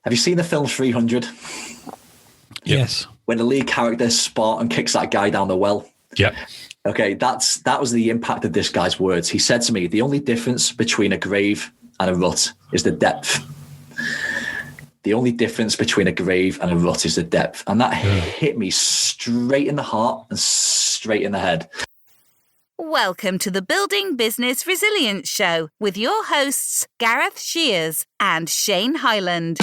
Have you seen the film 300? Yes. When the lead character Spartan kicks that guy down the well. Yeah. Okay, that was the impact of this guy's words. He said to me, the only difference between a grave and a rut is the depth. The only difference between a grave and a rut is the depth. And that hit me straight in the heart and straight in the head. Welcome to the Building Business Resilience Show with your hosts, Gareth Shears and Shane Hyland.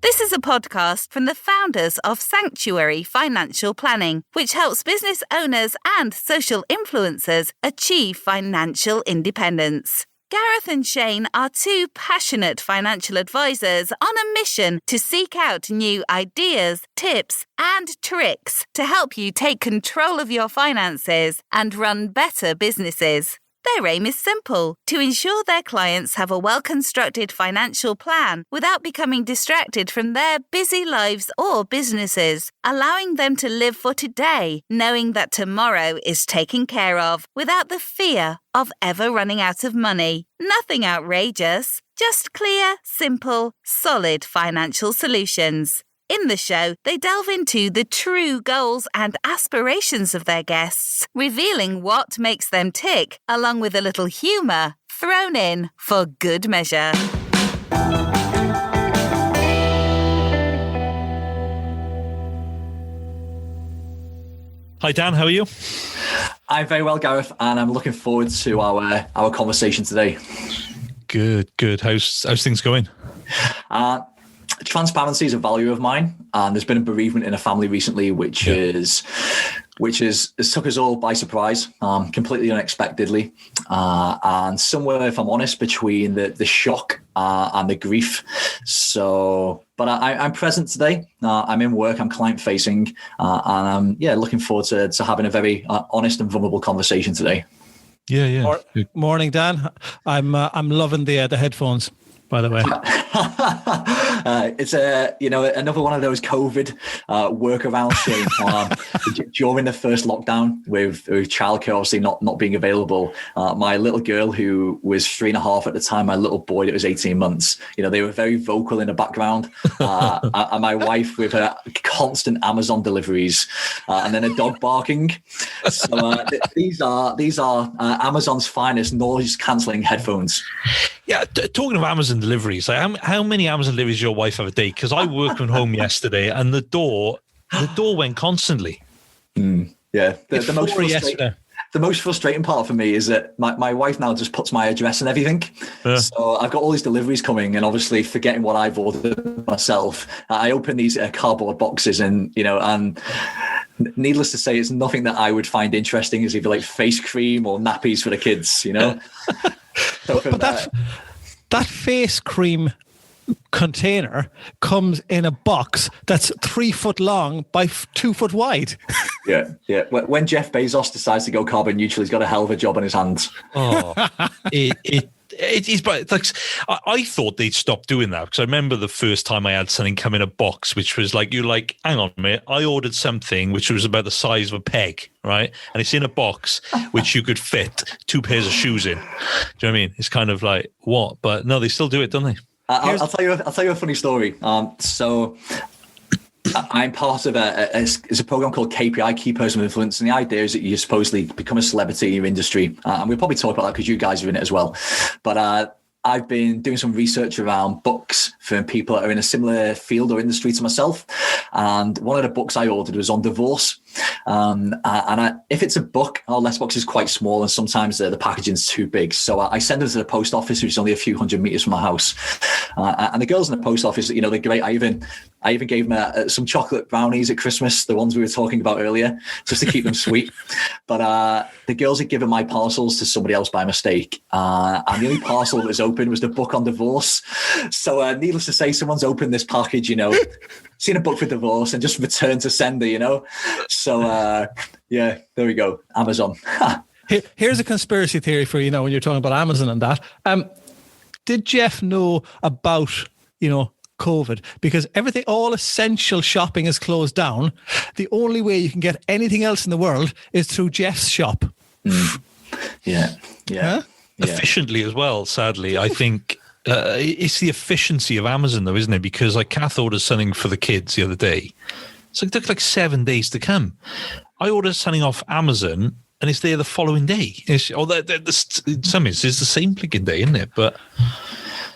This is a podcast from the founders of Sanctuary Financial Planning, which helps business owners and social influencers achieve financial independence. Gareth and Shane are two passionate financial advisors on a mission to seek out new ideas, tips, and tricks to help you take control of your finances and run better businesses. Their aim is simple: to ensure their clients have a well-constructed financial plan without becoming distracted from their busy lives or businesses, allowing them to live for today, knowing that tomorrow is taken care of without the fear of ever running out of money. Nothing outrageous, just clear, simple, solid financial solutions. In the show, they delve into the true goals and aspirations of their guests, revealing what makes them tick, along with a little humour thrown in for good measure. Hi, Dan. How are you? I'm very well, Gareth, and I'm looking forward to our conversation today. Good. How's things going? Transparency is a value of mine, and there's been a bereavement in a family recently, which has took us all by surprise, completely unexpectedly, and somewhere, if I'm honest, between the shock and the grief. So, but I'm present today. I'm in work. I'm client facing, and I'm looking forward to having a very honest and vulnerable conversation today. Yeah. Morning, Dan. I'm loving the headphones, by the way. It's another one of those COVID workarounds, Shane. During the first lockdown, with childcare obviously not being available, my little girl, who was 3.5 at the time, my little boy that was 18 months, they were very vocal in the background, and my wife with her constant Amazon deliveries, and then a dog barking. So these are Amazon's finest noise cancelling headphones. Yeah, talking of Amazon deliveries, like how many Amazon deliveries does your wife have a day? Because I worked from home yesterday, and the door went constantly. Yeah, the most frustrating part for me is that my wife now just puts my address and everything. Yeah. So I've got all these deliveries coming, and obviously forgetting what I've ordered myself, I open these cardboard boxes, and needless to say, it's nothing that I would find interesting. Is either like face cream or nappies for the kids, So but that face cream container comes in a box that's 3 foot long by 2 foot wide. Yeah. When Jeff Bezos decides to go carbon neutral, he's got a hell of a job on his hands. Oh, I thought they'd stop doing that, because I remember the first time I had something come in a box, which was like, you're like, hang on a minute, I ordered something which was about the size of a peg, right? And it's in a box which you could fit 2 pairs of shoes in. Do you know what I mean? It's kind of like, what? But no, they still do it, don't they? I'll tell you a funny story. So I'm part of it's a program called KPI, Key Personal Influence, and the idea is that you supposedly become a celebrity in your industry, and we'll probably talk about that because you guys are in it as well. But I've been doing some research around books for people that are in a similar field or industry to myself, and one of the books I ordered was on divorce. If it's a book, our letterbox is quite small, and sometimes the packaging's too big. So I send them to the post office, which is only a few hundred meters from my house. And the girls in the post office, they're great. I even gave them some chocolate brownies at Christmas, the ones we were talking about earlier, just to keep them sweet. But the girls had given my parcels to somebody else by mistake. And the only parcel that was open was the book on divorce. So needless to say, someone's opened this package, seen a book for divorce and just returned to sender, So, there we go. Amazon. Here's a conspiracy theory for, when you're talking about Amazon and that. Did Jeff know about, COVID because all essential shopping is closed down. The only way you can get anything else in the world is through Jeff's shop. Yeah. Huh? Efficiently as well, sadly. I think it's the efficiency of Amazon, though, isn't it? Because like Kath ordered something for the kids the other day. So it took like 7 days to come. I ordered something off Amazon and it's there the following day. In some instances, it's the same flipping day, isn't it? But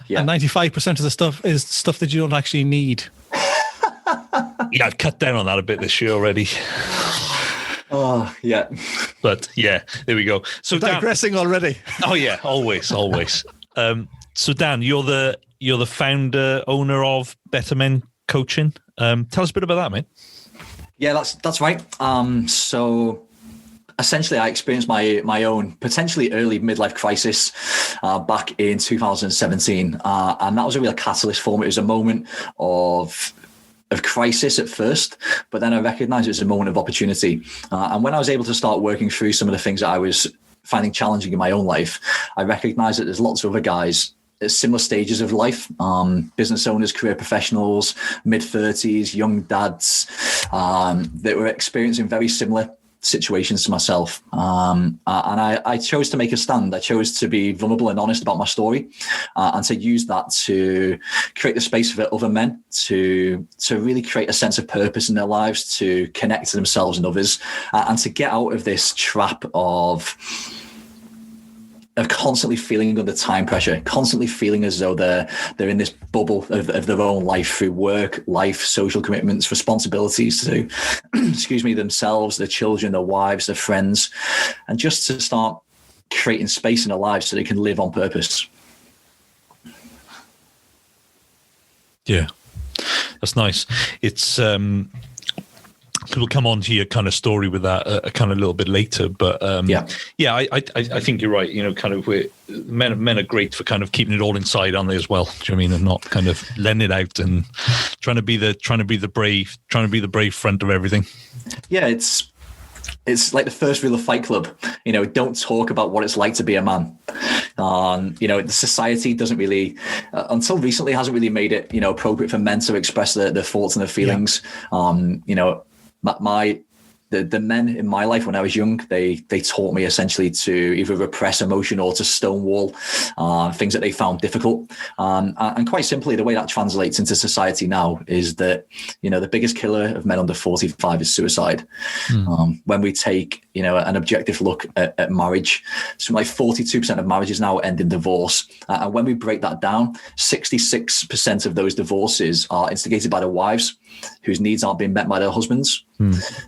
and 95% of the stuff is stuff that you don't actually need. Yeah, I've cut down on that a bit this year already. Oh, yeah. But yeah, there we go. So digressing already. Oh yeah, always. So Dan, you're the founder, owner of BetterMen Coaching. Tell us a bit about that, mate. Yeah, that's right. So essentially, I experienced my own potentially early midlife crisis back in 2017, and that was a real catalyst for me. It was a moment of crisis at first, but then I recognized it was a moment of opportunity. And when I was able to start working through some of the things that I was finding challenging in my own life, I recognized that there's lots of other guys at similar stages of life, business owners, career professionals, mid-30s, young dads, that were experiencing very similar situations to myself. And I chose to make a stand. I chose to be vulnerable and honest about my story, and to use that to create the space for other men to really create a sense of purpose in their lives, to connect to themselves and others, and to get out of this trap of constantly feeling under time pressure, constantly feeling as though they're in this bubble of their own life through work, life, social commitments, responsibilities to, themselves, their children, their wives, their friends, and just to start creating space in their lives so they can live on purpose. Yeah, that's nice. It's we'll come on to your kind of story with that a kind of a little bit later, but I think you're right. You know, kind of men are great for kind of keeping it all inside, aren't they, as well? Do you know what I mean? And not kind of letting it out and trying to be the brave front of everything. Yeah, it's like the first rule of Fight Club. You know, don't talk about what it's like to be a man. You know, the society doesn't really, until recently, hasn't really made it, you know, appropriate for men to express their thoughts and their feelings. You know, the men in my life when I was young, they taught me essentially to either repress emotion or to stonewall things that they found difficult. And quite simply, the way that translates into society now is that, you know, the biggest killer of men under 45 is suicide. When we take, you know, an objective look at marriage, something like 42% of marriages now end in divorce. And when we break that down, 66% of those divorces are instigated by the wives whose needs aren't being met by their husbands.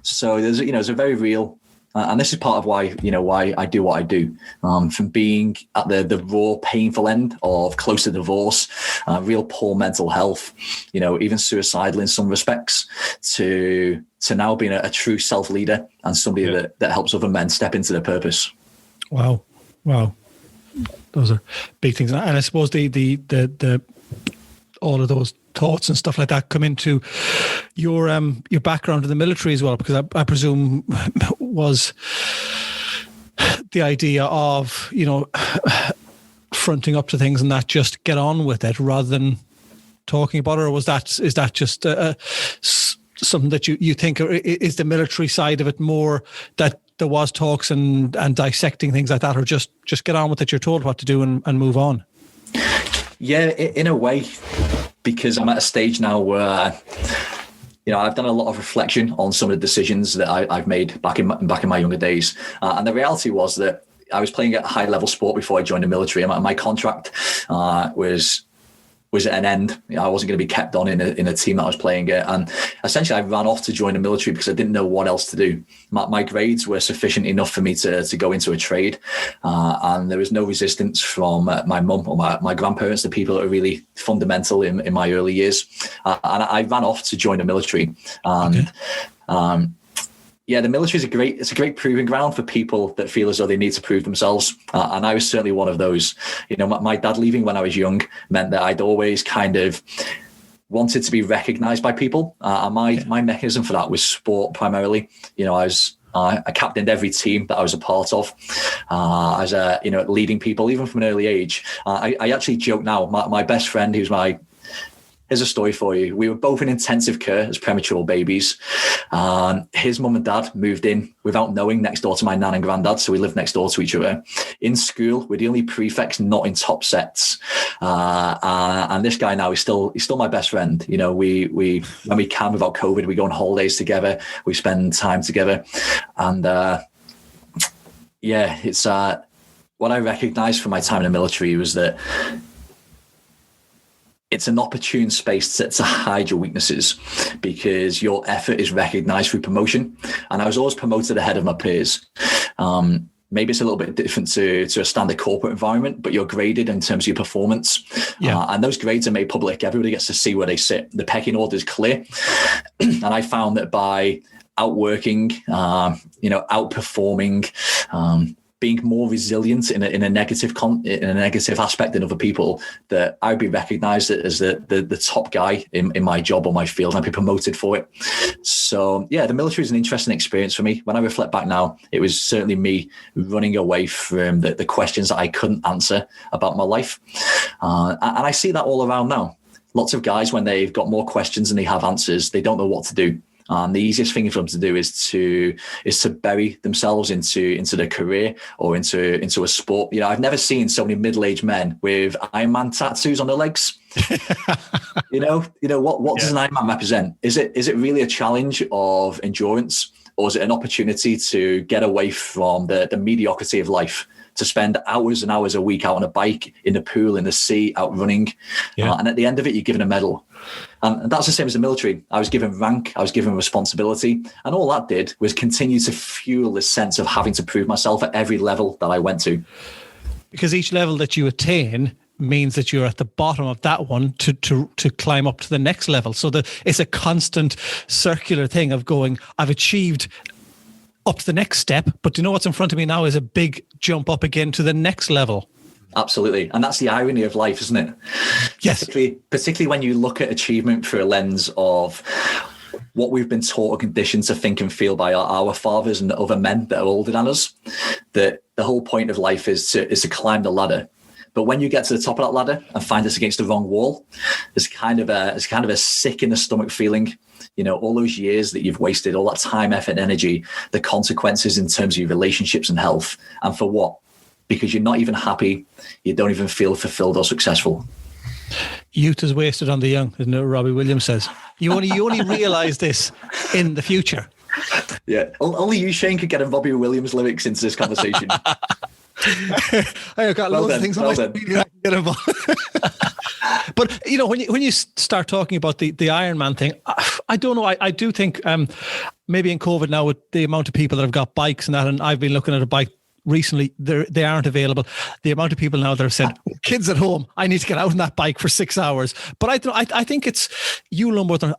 So there's a very real, and this is part of why I do what I do, from being at the raw, painful end of close to divorce, real poor mental health, you know, even suicidal in some respects, to now being a true self-leader and somebody that helps other men step into their purpose. Wow. Those are big things. And I suppose the all of those thoughts and stuff like that come into your background in the military as well, because I presume was the idea of, you know, fronting up to things and not just get on with it rather than talking about it, or is that just something that you think, or is the military side of it more that there was talks and dissecting things like that, or just get on with it, you're told what to do and move on? Yeah, in a way, because I'm at a stage now where, you know, I've done a lot of reflection on some of the decisions that I've made back in my younger days. And the reality was that I was playing at a high level sport before I joined the military, and my contract was at an end. You know, I wasn't going to be kept on in a team that I was playing at. And essentially I ran off to join the military because I didn't know what else to do. My grades were sufficient enough for me to go into a trade. And there was no resistance from my mum or my grandparents, the people that were really fundamental in my early years. And I ran off to join the military. Yeah, the military is a great proving ground for people that feel as though they need to prove themselves. And I was certainly one of those. You know, my dad leaving when I was young meant that I'd always kind of wanted to be recognized by people. And my mechanism for that was sport primarily. You know, I captained every team that I was a part of, as leading people, even from an early age. I actually joke now, my best friend, who's here's a story for you. We were both in intensive care as premature babies. His mum and dad moved in without knowing next door to my nan and granddad. So we lived next door to each other. In school, we're the only prefects not in top sets. And this guy now is still my best friend. You know, we when we can without COVID, we go on holidays together. We spend time together. And it's what I recognized from my time in the military was that it's an opportune space to hide your weaknesses, because your effort is recognized through promotion. And I was always promoted ahead of my peers. Maybe it's a little bit different to a standard corporate environment, but you're graded in terms of your performance. And those grades are made public. Everybody gets to see where they sit. The pecking order is clear. And I found that by outworking, outperforming, being more resilient in a negative aspect than other people, that I'd be recognized as the top guy in my job or my field, and I'd be promoted for it. So yeah, the military is an interesting experience for me. When I reflect back now, it was certainly me running away from the questions that I couldn't answer about my life. And I see that all around now. Lots of guys, when they've got more questions than they have answers, they don't know what to do. The easiest thing for them to do is to bury themselves into their career or into a sport. You know, I've never seen so many middle-aged men with Iron Man tattoos on their legs. you know what does an Iron Man represent? Is it really a challenge of endurance, or is it an opportunity to get away from the mediocrity of life? To spend hours and hours a week out on a bike, in the pool, in the sea, out running. And at the end of it, you're given a medal. And that's the same as the military. I was given rank, I was given responsibility. And all that did was continue to fuel this sense of having to prove myself at every level that I went to. Because each level that you attain means that you're at the bottom of that one to climb up to the next level. So it's a constant circular thing of going, I've achieved up to the next step, but you know what's in front of me now is a big jump up again to the next level. Absolutely. And that's the irony of life, isn't it? Yes. Particularly when you look at achievement through a lens of what we've been taught or conditioned to think and feel by our fathers and other men that are older than us, that the whole point of life is to climb the ladder. But when you get to the top of that ladder and find it's against the wrong wall, it's kind of a sick in the stomach feeling. You know, all those years that you've wasted, all that time, effort, and energy, the consequences in terms of your relationships and health. And for what? Because you're not even happy. You don't even feel fulfilled or successful. Youth is wasted on the young, isn't it? Robbie Williams says. You only realise this in the future. Yeah. Only you, Shane, could get a Robbie Williams lyrics into this conversation. I've got loads of things on my screen I can get involved. But you know, when you start talking about the Iron Man thing, I don't know. I do think maybe in COVID now, with the amount of people that have got bikes and that, and I've been looking at a bike recently, they aren't available. The amount of people now that have said, kids at home, I need to get out on that bike for 6 hours. But I think it's you know more than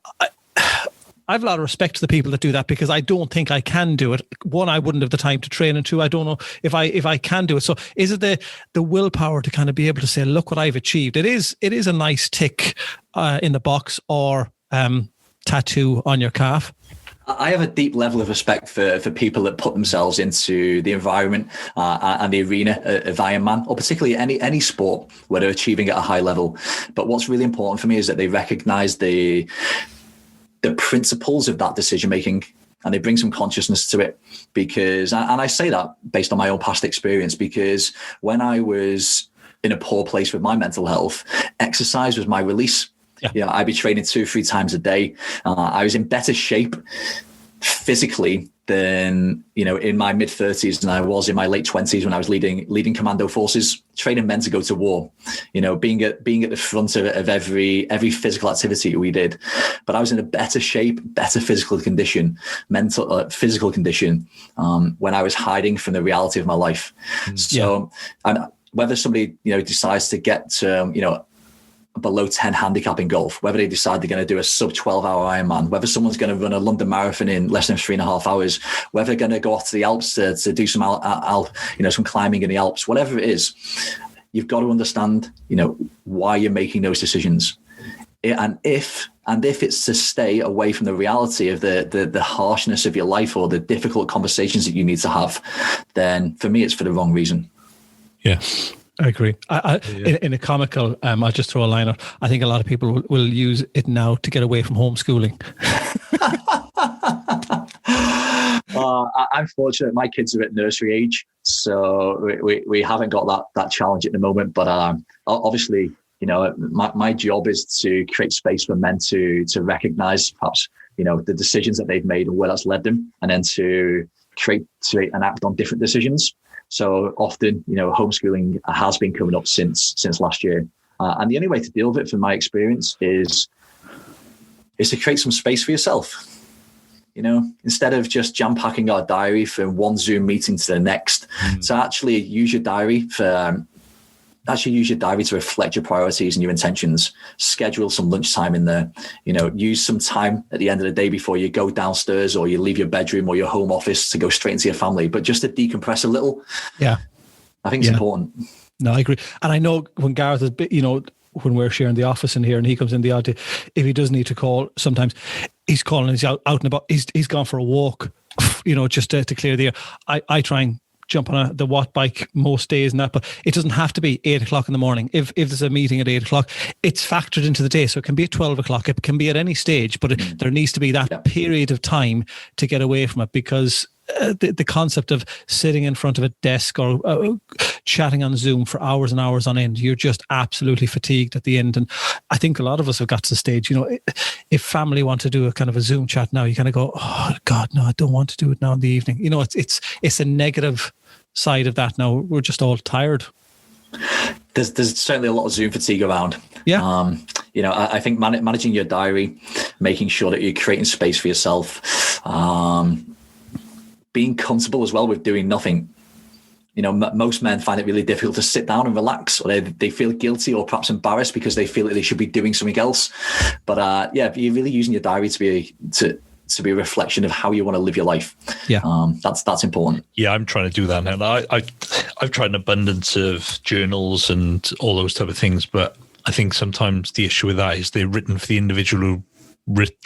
I have a lot of respect to the people that do that, because I don't think I can do it. One, I wouldn't have the time to train, and two, I don't know if I can do it. So is it the willpower to kind of be able to say, look what I've achieved? It is a nice tick in the box or tattoo on your calf. I have a deep level of respect for people that put themselves into the environment and the arena of Ironman, or particularly any sport where they're achieving at a high level. But what's really important for me is that they recognize the principles of that decision making, and they bring some consciousness to it. Because, and I say that based on my own past experience, because when I was in a poor place with my mental health, exercise was my release. Yeah, I'd be training 2-3 times a day. I was in better shape physically than, you know, in my mid-30s than I was in my late 20s when I was leading commando forces, training men to go to war, you know, being at the front of every physical activity we did. But I was in a better shape, better physical condition when I was hiding from the reality of my life. So, and whether somebody, you know, decides to get to, you know, below 10 handicap in golf, whether they decide they're going to do a sub 12-hour Ironman, whether someone's going to run a London Marathon in less than 3.5 hours, whether they're going to go off to the Alps to do some some climbing in the Alps, whatever it is, you've got to understand, you know, why you're making those decisions. And if it's to stay away from the reality of the harshness of your life or the difficult conversations that you need to have, then for me, it's for the wrong reason. Yeah. I agree. In a comical, I'll just throw a line out. I think a lot of people will use it now to get away from homeschooling. I'm fortunate. My kids are at nursery age, so we haven't got that challenge at the moment. But obviously, my job is to create space for men to recognize perhaps the decisions that they've made and where that's led them, and then to create and act on different decisions. So often, homeschooling has been coming up since last year, and the only way to deal with it, from my experience, is to create some space for yourself. Instead of just jam packing our diary from one Zoom meeting to the next, to actually use your diary to reflect your priorities and your intentions. Schedule some lunchtime in there. Use some time at the end of the day before you go downstairs or you leave your bedroom or your home office to go straight into your family, but just to decompress a little. Yeah, I think it's important. No, I agree. And I know when Gareth is, when we're sharing the office in here and he comes in the odd day, if he does need to call, sometimes he's calling, he's out and about, he's gone for a walk, just to clear the air. I try and jump on the watt bike most days and that, but it doesn't have to be 8 o'clock in the morning. If there's a meeting at 8 o'clock, it's factored into the day. So it can be at 12 o'clock. It can be at any stage, but there needs to be that period of time to get away from it, because the concept of sitting in front of a desk or chatting on Zoom for hours and hours on end, you're just absolutely fatigued at the end. And I think a lot of us have got to the stage, if family want to do a kind of a Zoom chat now, you kind of go, oh God, no, I don't want to do it now in the evening. It's a negative side of that now. We're just all tired. There's certainly a lot of Zoom fatigue around. Yeah. I think managing your diary, making sure that you're creating space for yourself, being comfortable as well with doing nothing. Most men find it really difficult to sit down and relax, or they feel guilty or perhaps embarrassed because they feel that they should be doing something else. But you're really using your diary to be a reflection of how you want to live your life. Yeah, that's important. Yeah, I'm trying to do that now. I've tried an abundance of journals and all those type of things, but I think sometimes the issue with that is they're written for the individual who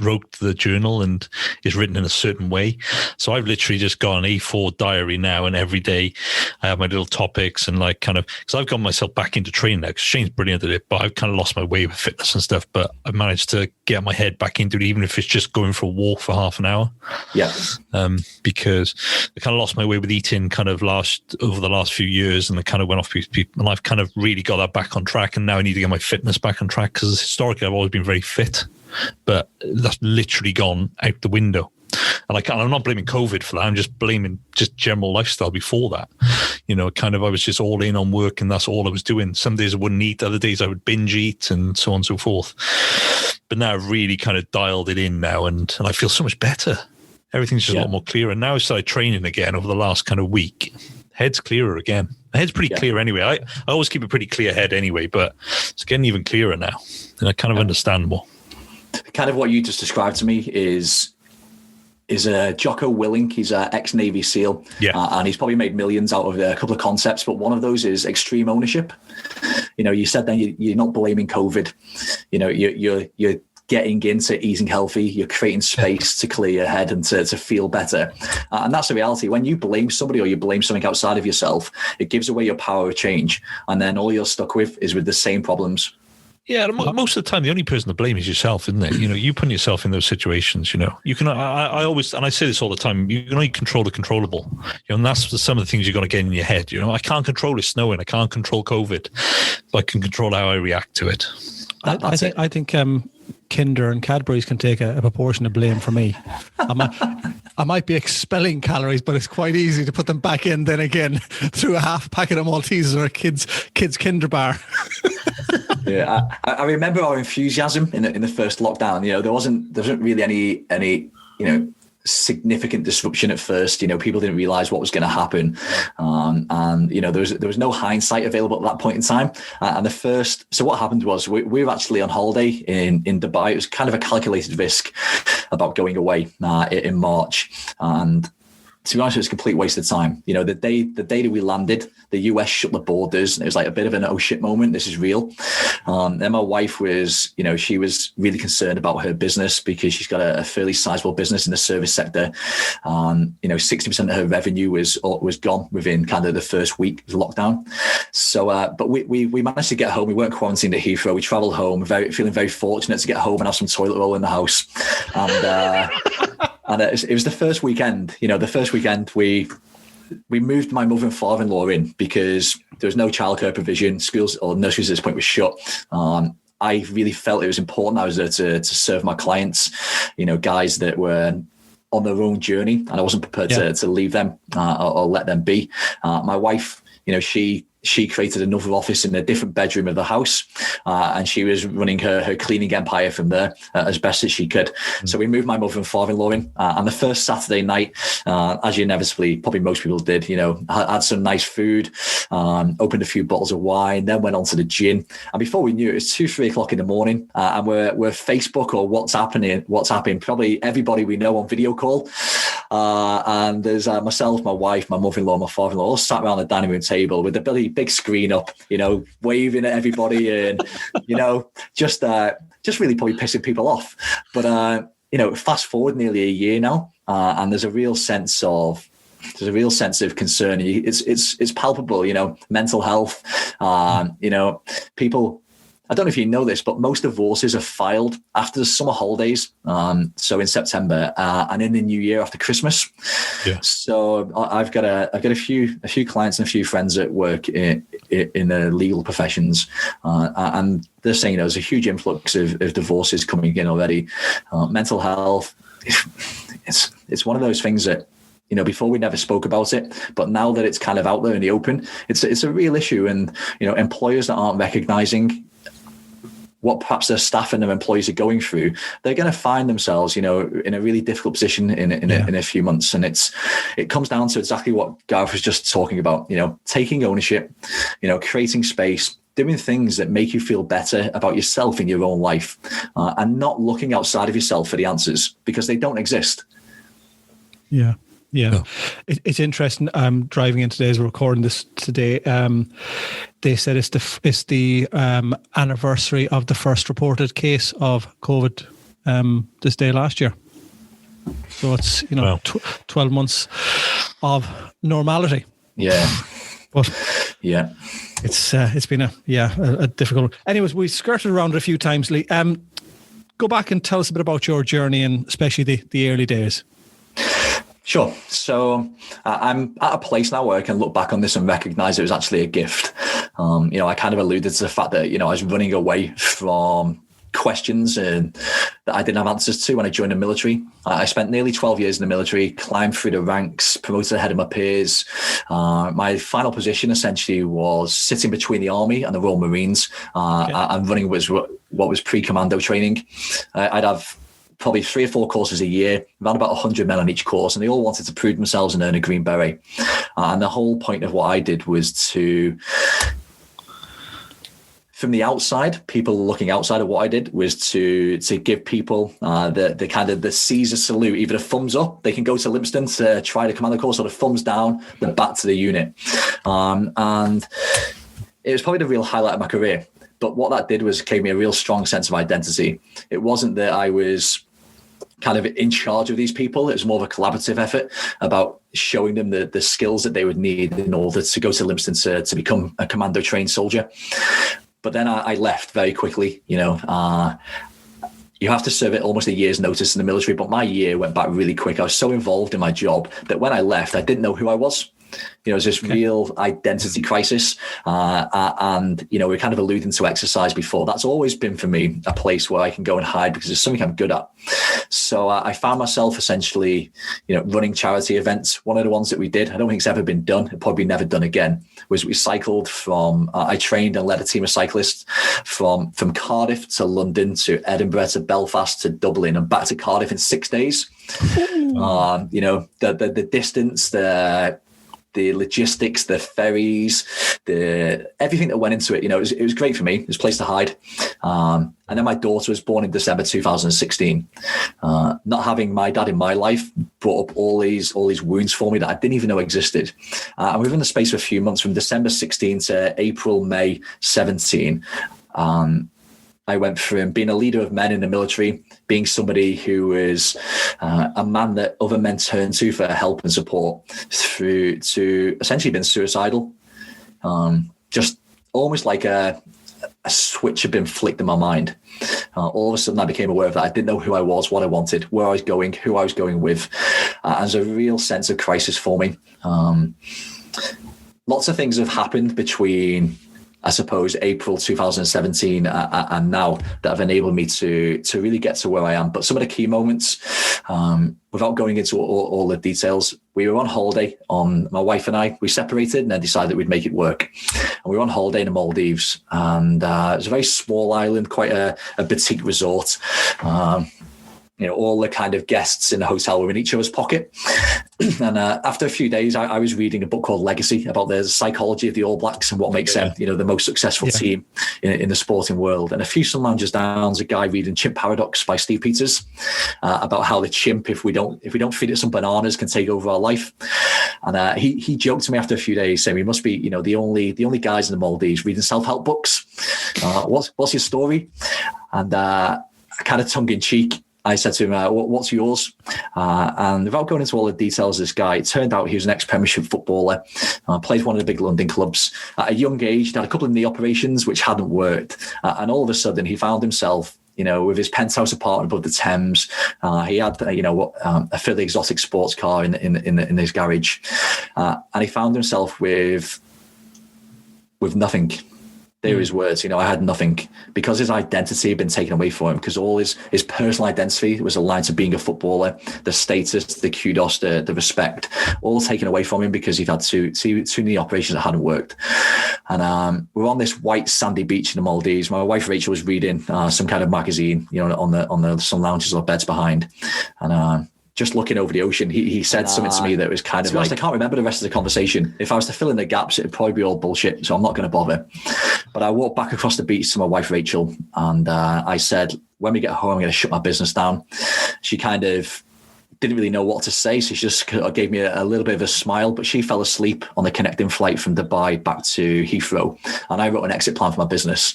wrote the journal and is written in a certain way. So I've literally just got an A4 diary now, and every day I have my little topics and because I've got myself back into training now, because Shane's brilliant at it, but I've kind of lost my way with fitness and stuff, but I've managed to get my head back into it, even if it's just going for a walk for half an hour. Yeah. Because I kind of lost my way with eating over the last few years, and I kind of went off people, and I've kind of really got that back on track, and now I need to get my fitness back on track, because historically I've always been very fit. But that's literally gone out the window. And I'm not blaming COVID for that. I'm just blaming just general lifestyle before that. I was just all in on work, and that's all I was doing. Some days I wouldn't eat, other days I would binge eat, and so on and so forth. But now I've really kind of dialed it in now, and I feel so much better. Everything's just a lot more clear. And now I started training again over the last kind of week. Head's clearer again. The head's pretty clear anyway. I always keep a pretty clear head anyway, but it's getting even clearer now. And I kind of understand more. Kind of what you just described to me is Jocko Willink. He's an ex-Navy SEAL, and he's probably made millions out of a couple of concepts, but one of those is extreme ownership. You said then you're not blaming COVID. You're getting into eating healthy. You're creating space to clear your head and to feel better. And that's the reality. When you blame somebody or you blame something outside of yourself, it gives away your power of change, and then all you're stuck with is with the same problems. Yeah, most of the time, the only person to blame is yourself, isn't it? You put yourself in those situations. You can. I always, and I say this all the time. You can only control the controllable. And that's some of the things you're going to get in your head. I can't control it snowing. I can't control COVID, but I can control how I react to it. I think Kinder and Cadbury's can take a proportion of blame for me. I might be expelling calories, but it's quite easy to put them back in then again through a half packet of Maltesers or a kid's Kinder bar. Yeah, I remember our enthusiasm in the first lockdown. There wasn't really any significant disruption at first. People didn't realize what was going to happen, and there was no hindsight available at that point in time. So what happened was we were actually on holiday in Dubai. It was kind of a calculated risk about going away in March, and to be honest, it was a complete waste of time. You know, the day that we landed, the US shut the borders, and it was like a bit of an oh shit moment. This is real. Then my wife was, you know, she was really concerned about her business because she's got a fairly sizable business in the service sector. You know, 60% of her revenue was gone within kind of the first week of lockdown. So, but we managed to get home. We weren't quarantined at Heathrow. We traveled home, feeling very fortunate to get home and have some toilet roll in the house. And it was the first weekend. You know, the first weekend we moved my mother and father-in-law in because there was no childcare provision. Schools or nurseries at this point were shut. I really felt it was important. I was there to serve my clients, you know, guys that were on their own journey, and I wasn't prepared to leave them or let them be. My wife, you know, she created another office in a different bedroom of the house, and she was running her cleaning empire from there as best as she could. So we moved my mother and father-in-law in, and the first Saturday night, as you inevitably, probably most people did, you know, had some nice food, opened a few bottles of wine, then went on to the gym. And before we knew it, was 2-3 o'clock in the morning, and we're Facebook or WhatsApping probably everybody we know on video call. And there's myself, my wife, my mother-in-law, my father-in-law, all sat around the dining room table with a big screen up, you know, waving at everybody, and you know, just really probably pissing people off. But you know, fast forward nearly a year now, and there's a real sense of concern. It's palpable, you know, mental health. You know, people. I don't know if you know this, but most divorces are filed after the summer holidays. So in September and in the new year after Christmas. Yeah. So I've got a few clients and a few friends that work in the legal professions, and they're saying, you know, there's a huge influx of divorces coming in already. Mental health, it's one of those things that, you know, before we never spoke about it, but now that it's kind of out there in the open, it's a real issue. And, you know, employers that aren't recognizing what perhaps their staff and their employees are going through, they're going to find themselves, you know, in a really difficult position in a few months. And it comes down to exactly what Gareth was just talking about, you know, taking ownership, you know, creating space, doing things that make you feel better about yourself in your own life, and not looking outside of yourself for the answers, because they don't exist. Yeah. Yeah, it's interesting. Driving in today as we're recording this today. They said it's the anniversary of the first reported case of COVID this day last year. So it's, you know, 12 months of normality. Yeah, but yeah, it's been a difficult. Anyways, we skirted around it a few times, Lee. Go back and tell us a bit about your journey, and especially the early days. Sure. So I'm at a place now where I can look back on this and recognize it was actually a gift. You know, I kind of alluded to the fact that, you know, I was running away from questions and that I didn't have answers to when I joined the military. I spent nearly 12 years in the military, climbed through the ranks, promoted ahead of my peers. My final position essentially was sitting between the Army and the Royal Marines, and running what was pre-commando training. I'd have probably 3 or 4 courses a year, around about 100 men on each course, and they all wanted to prove themselves and earn a green beret. And the whole point of what I did was to, from the outside, people looking outside of what I did, was to give people the kind of the Caesar salute, either a thumbs up, they can go to Livingston to try the commando course, or the thumbs down, then back to the unit. And it was probably the real highlight of my career. But what that did was gave me a real strong sense of identity. It wasn't that I was kind of in charge of these people. It was more of a collaborative effort about showing them the skills that they would need in order to go to Livingston to become a commando trained soldier. But then I left very quickly. You know, you have to serve it almost a year's notice in the military, but my year went back really quick. I was so involved in my job that when I left, I didn't know who I was. You know, it was this real identity crisis. And, you know, we're kind of alluding to exercise before. That's always been for me a place where I can go and hide because it's something I'm good at. So I found myself essentially, you know, running charity events. One of the ones that we did, I don't think it's ever been done, it'll probably never done again, was we cycled from, I trained and led a team of cyclists from Cardiff to London to Edinburgh to Belfast to Dublin and back to Cardiff in 6 days. You know, the distance, the the logistics, the ferries, everything that went into it. It was great for me. It was a place to hide. And then my daughter was born in December 2016. Not having my dad in my life brought up all these wounds for me that I didn't even know existed. And within the space of a few months, from December 16 to April, May 17, I went from being a leader of men in the military, being somebody who was a man that other men turn to for help and support, through to essentially being suicidal. Just almost like a switch had been flicked in my mind. All of a sudden I became aware of that. I didn't know who I was, what I wanted, where I was going, who I was going with. There's a real sense of crisis for me. Lots of things have happened between, I suppose, April 2017 and now that have enabled me to really get to where I am. But some of the key moments, without going into all the details, we were on holiday. My wife and I, we separated and then decided that we'd make it work. And we were on holiday in the Maldives, and it was a very small island, quite a boutique resort. All the kind of guests in the hotel were in each other's pocket. And after a few days, I was reading a book called Legacy about the psychology of the All Blacks and what makes them, the most successful team in the sporting world. And a few sun lounges down, there's a guy reading Chimp Paradox by Steve Peters, about how the chimp, if we don't feed it some bananas, can take over our life. And he joked to me after a few days, saying we must be, the only guys in the Maldives reading self-help books. What's your story? And kind of tongue in cheek, I said to him, what's yours? And without going into all the details of this guy, it turned out he was an ex-Premiership footballer, played one of the big London clubs. At a young age, had a couple of knee operations which hadn't worked. And all of a sudden, he found himself, with his penthouse apartment above the Thames. He had, a fairly exotic sports car in his garage. And he found himself with nothing. They were his words, I had nothing, because his identity had been taken away from him, because all his personal identity was aligned to being a footballer, the status, the kudos, the respect, all taken away from him because he'd had two knee operations that hadn't worked. And we're on this white sandy beach in the Maldives. My wife Rachel was reading some kind of magazine, on the sun lounges or beds behind, and just looking over the ocean, he said something to me that was kind of like, I can't remember the rest of the conversation. If I was to fill in the gaps, it'd probably be all bullshit, so I'm not going to bother. But I walked back across the beach to my wife, Rachel, and I said, when we get home, I'm going to shut my business down. She kind of didn't really know what to say, so she just gave me a little bit of a smile, but she fell asleep on the connecting flight from Dubai back to Heathrow, and I wrote an exit plan for my business.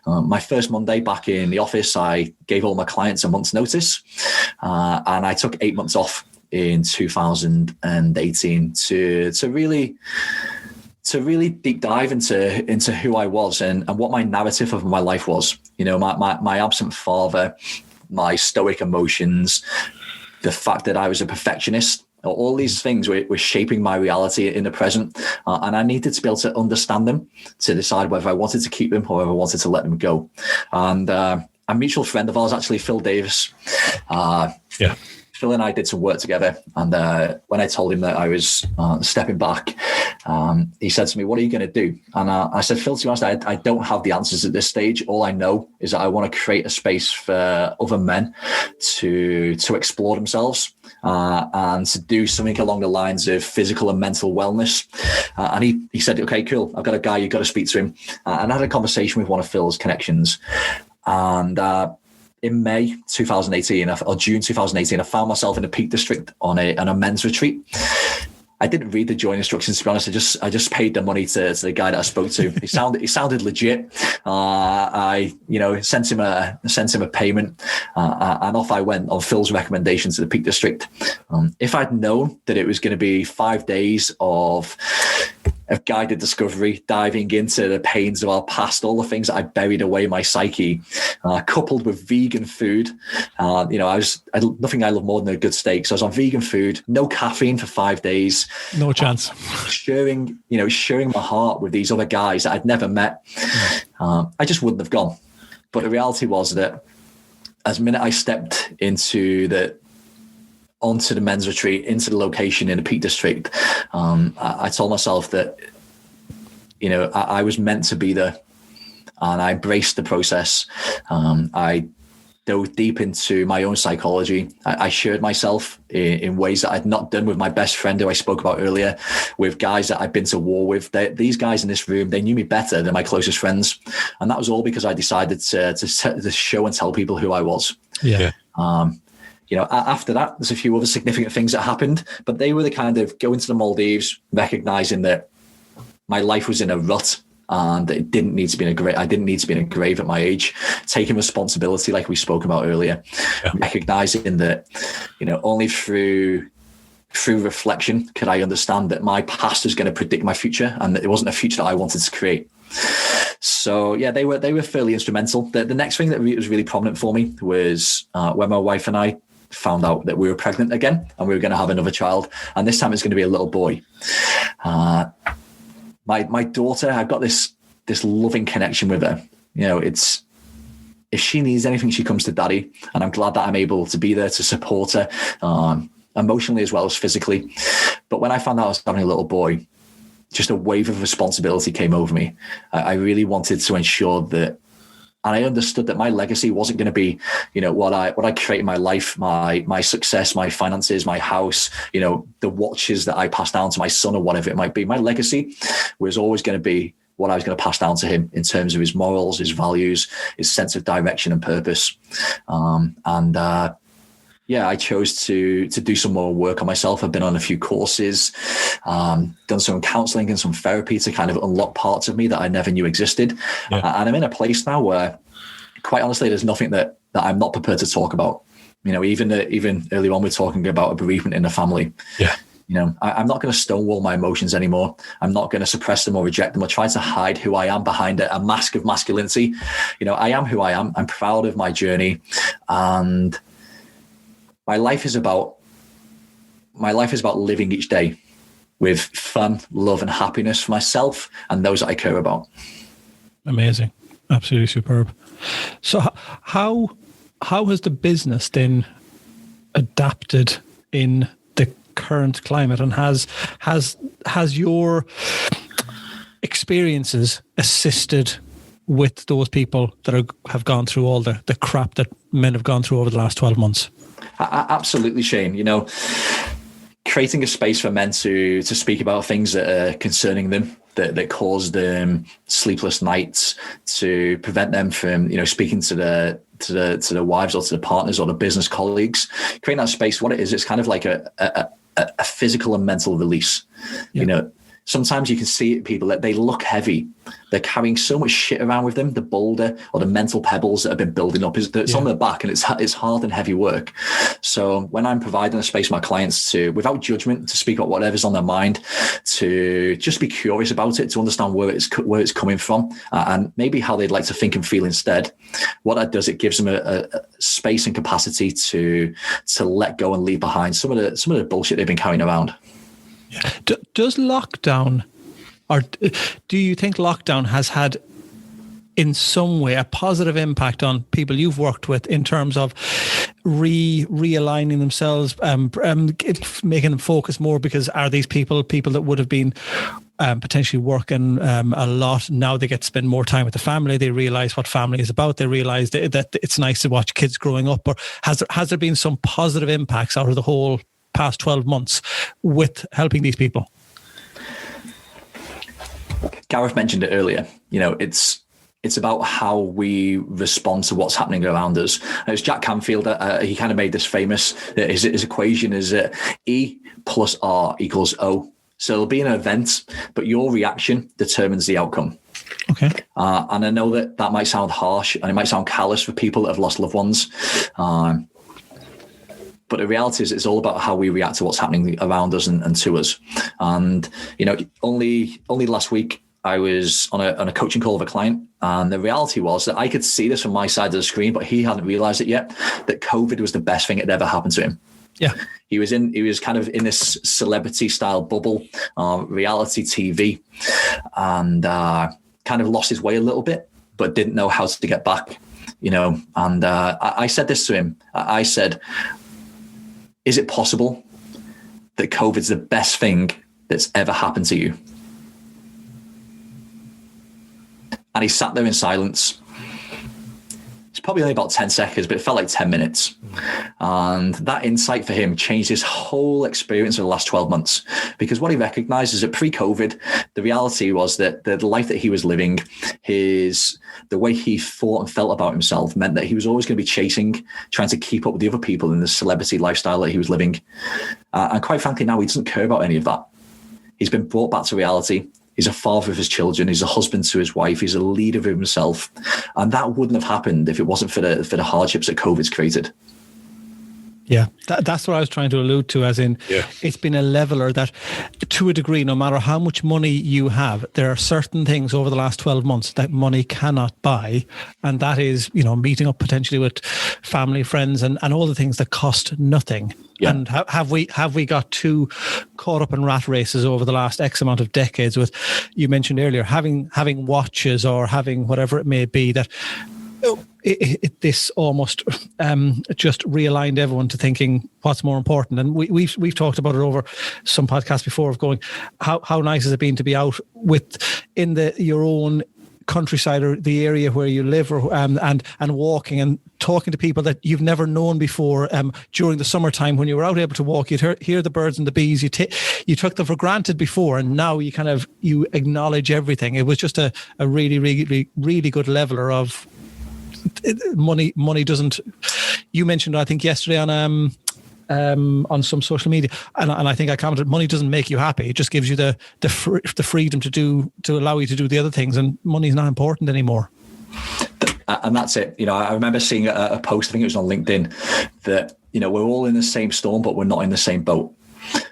My first Monday back in the office, I gave all my clients a month's notice, and I took 8 months off in 2018 to really deep dive into who I was and what my narrative of my life was. My absent father, my stoic emotions, the fact that I was a perfectionist, all these things were shaping my reality in the present. And I needed to be able to understand them to decide whether I wanted to keep them or whether I wanted to let them go. And a mutual friend of ours, actually, Phil Davis, Phil and I did some work together. And when I told him that I was stepping back, he said to me, what are you going to do? And I said, Phil, to be honest, I don't have the answers at this stage. All I know is that I want to create a space for other men to explore themselves and to do something along the lines of physical and mental wellness. And he said, okay, cool. I've got a guy, you've got to speak to him. And I had a conversation with one of Phil's connections. And in May 2018 or June 2018, I found myself in the Peak District on a men's retreat. I didn't read the join instructions, to be honest. I just paid the money to the guy that I spoke to. He sounded legit. I sent him a payment, and off I went on Phil's recommendation to the Peak District. If I'd known that it was going to be 5 days of guided discovery, diving into the pains of our past, all the things that I buried away in my psyche, coupled with vegan food. Nothing I love more than a good steak. So I was on vegan food, no caffeine for 5 days. No chance. Sharing my heart with these other guys that I'd never met. I just wouldn't have gone. But the reality was that as the minute I stepped onto the men's retreat, into the location in the Peak District, I told myself that, I was meant to be there, and I embraced the process. I dove deep into my own psychology. I shared myself in ways that I'd not done with my best friend who I spoke about earlier, with guys that I'd been to war with. These guys in this room, they knew me better than my closest friends. And that was all because I decided to show and tell people who I was. Yeah. After that, there's a few other significant things that happened, but they were the kind of going to the Maldives, recognizing that my life was in a rut and it didn't need to be in a grave. I didn't need to be in a grave at my age, taking responsibility like we spoke about earlier, recognizing that, only through reflection could I understand that my past was going to predict my future and that it wasn't a future that I wanted to create. So yeah, they were fairly instrumental. The next thing that was really prominent for me was when my wife and I found out that we were pregnant again and we were going to have another child, and this time it's going to be a little boy. My daughter, I've got this loving connection with her. It's, if she needs anything, she comes to daddy, and I'm glad that I'm able to be there to support her emotionally as well as physically. But when I found out I was having a little boy, just a wave of responsibility came over me. I really wanted to ensure that, and I understood that my legacy wasn't going to be, what I create in my life, my success, my finances, my house, the watches that I pass down to my son or whatever it might be. My legacy was always going to be what I was going to pass down to him in terms of his morals, his values, his sense of direction and purpose. I chose to do some more work on myself. I've been on a few courses, done some counseling and some therapy to kind of unlock parts of me that I never knew existed. Yeah. And I'm in a place now where, quite honestly, there's nothing that I'm not prepared to talk about. Even early on, we're talking about a bereavement in the family. Yeah. I'm not going to stonewall my emotions anymore. I'm not going to suppress them or reject them or try to hide who I am behind a mask of masculinity. I am who I am. I'm proud of my journey, and my life is about living each day with fun, love, and happiness for myself and those that I care about. Amazing. Absolutely superb. So how has the business then adapted in the current climate, and has your experiences assisted with those people that have gone through all the crap that men have gone through over the last 12 months? Absolutely, Shane. Creating a space for men to speak about things that are concerning them, that cause them sleepless nights, to prevent them from, speaking to their wives or to their partners or the business colleagues. Creating that space, what it is, it's kind of like a physical and mental release. Yeah. Sometimes you can see people that they look heavy. They're carrying so much shit around with them, the boulder or the mental pebbles that have been building up. It's on their back, and it's hard and heavy work. So when I'm providing a space for my clients to, without judgment, to speak about whatever's on their mind, to just be curious about it, to understand where it's coming from, and maybe how they'd like to think and feel instead. What that does, it gives them a space and capacity to let go and leave behind some of the bullshit they've been carrying around. Does lockdown, or do you think lockdown has had in some way a positive impact on people you've worked with in terms of realigning themselves, making them focus more? Because are these people that would have been potentially working a lot, now they get to spend more time with the family, they realize what family is about, they realize that it's nice to watch kids growing up? Or has there been some positive impacts out of the whole past 12 months with helping these people? Gareth mentioned it earlier. It's about how we respond to what's happening around us. As Jack Canfield, he kind of made this famous. His equation is E plus R equals O. So it'll be an event, but your reaction determines the outcome. Okay. And I know that might sound harsh and it might sound callous for people that have lost loved ones. But the reality is, it's all about how we react to what's happening around us and to us. And, only last week, I was on a coaching call with a client, and the reality was that I could see this from my side of the screen, but he hadn't realized it yet, that COVID was the best thing that ever happened to him. Yeah. He was kind of in this celebrity style bubble, reality TV, and kind of lost his way a little bit, but didn't know how to get back, and I said this to him. I said, is it possible that COVID's the best thing that's ever happened to you? And he sat there in silence. probably only about 10 seconds, but it felt like 10 minutes. And that insight for him changed his whole experience of the last 12 months. Because what he recognized is that pre-COVID, the reality was that the life that he was living, the way he thought and felt about himself meant that he was always going to be chasing, trying to keep up with the other people in the celebrity lifestyle that he was living. And quite frankly, now he doesn't care about any of that. He's been brought back to reality. He's a father of his children. He's a husband to his wife. He's a leader of himself. And that wouldn't have happened if it wasn't for the hardships that COVID's created. Yeah, that's what I was trying to allude to, as in it's been a leveler that, to a degree, no matter how much money you have, there are certain things over the last 12 months that money cannot buy. And that is, meeting up potentially with family, friends, and all the things that cost nothing. Yeah. And have we got too caught up in rat races over the last X amount of decades with, you mentioned earlier, having watches or having whatever it may be, that this almost just realigned everyone to thinking what's more important. And we've talked about it over some podcasts before, of going, how nice has it been to be out in your own countryside or the area where you live, or and walking and talking to people that you've never known before. During the summertime, when you were out able to walk, you'd hear the birds and the bees. You took them for granted before, and now you acknowledge everything. It was just a really, really, really good leveler of money doesn't. You mentioned, I think, yesterday on some social media, and I think I commented, money doesn't make you happy. It just gives you the freedom to allow you to do the other things, and money's not important anymore. And that's it. I remember seeing a post, I think it was on LinkedIn, that we're all in the same storm, but we're not in the same boat.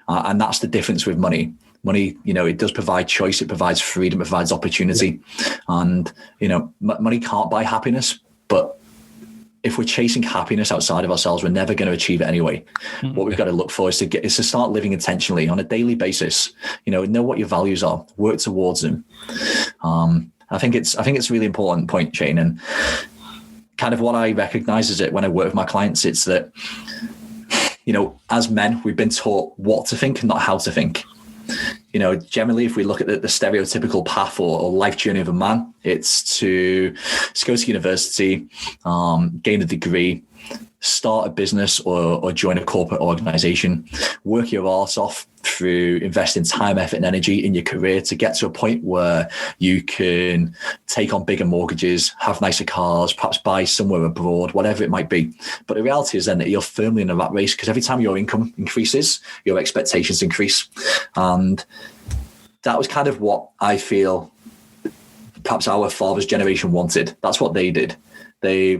And that's the difference with money. Money, it does provide choice, it provides freedom, it provides opportunity. And, money can't buy happiness, but if we're chasing happiness outside of ourselves, we're never going to achieve it anyway. Mm-hmm. What we've got to look for is to start living intentionally on a daily basis. Know what your values are, work towards them. I think it's a really important point, Shane. And kind of what I recognize is it when I work with my clients, it's that, as men, we've been taught what to think and not how to think. Generally, if we look at the stereotypical path or life journey of a man, it's to go to university, gain a degree, start a business or join a corporate organization, work your arse off through investing time, effort, and energy in your career to get to a point where you can take on bigger mortgages, have nicer cars, perhaps buy somewhere abroad, whatever it might be. But the reality is then that you're firmly in a rat race, because every time your income increases, your expectations increase. And that was kind of what I feel perhaps our father's generation wanted. That's what they did. Their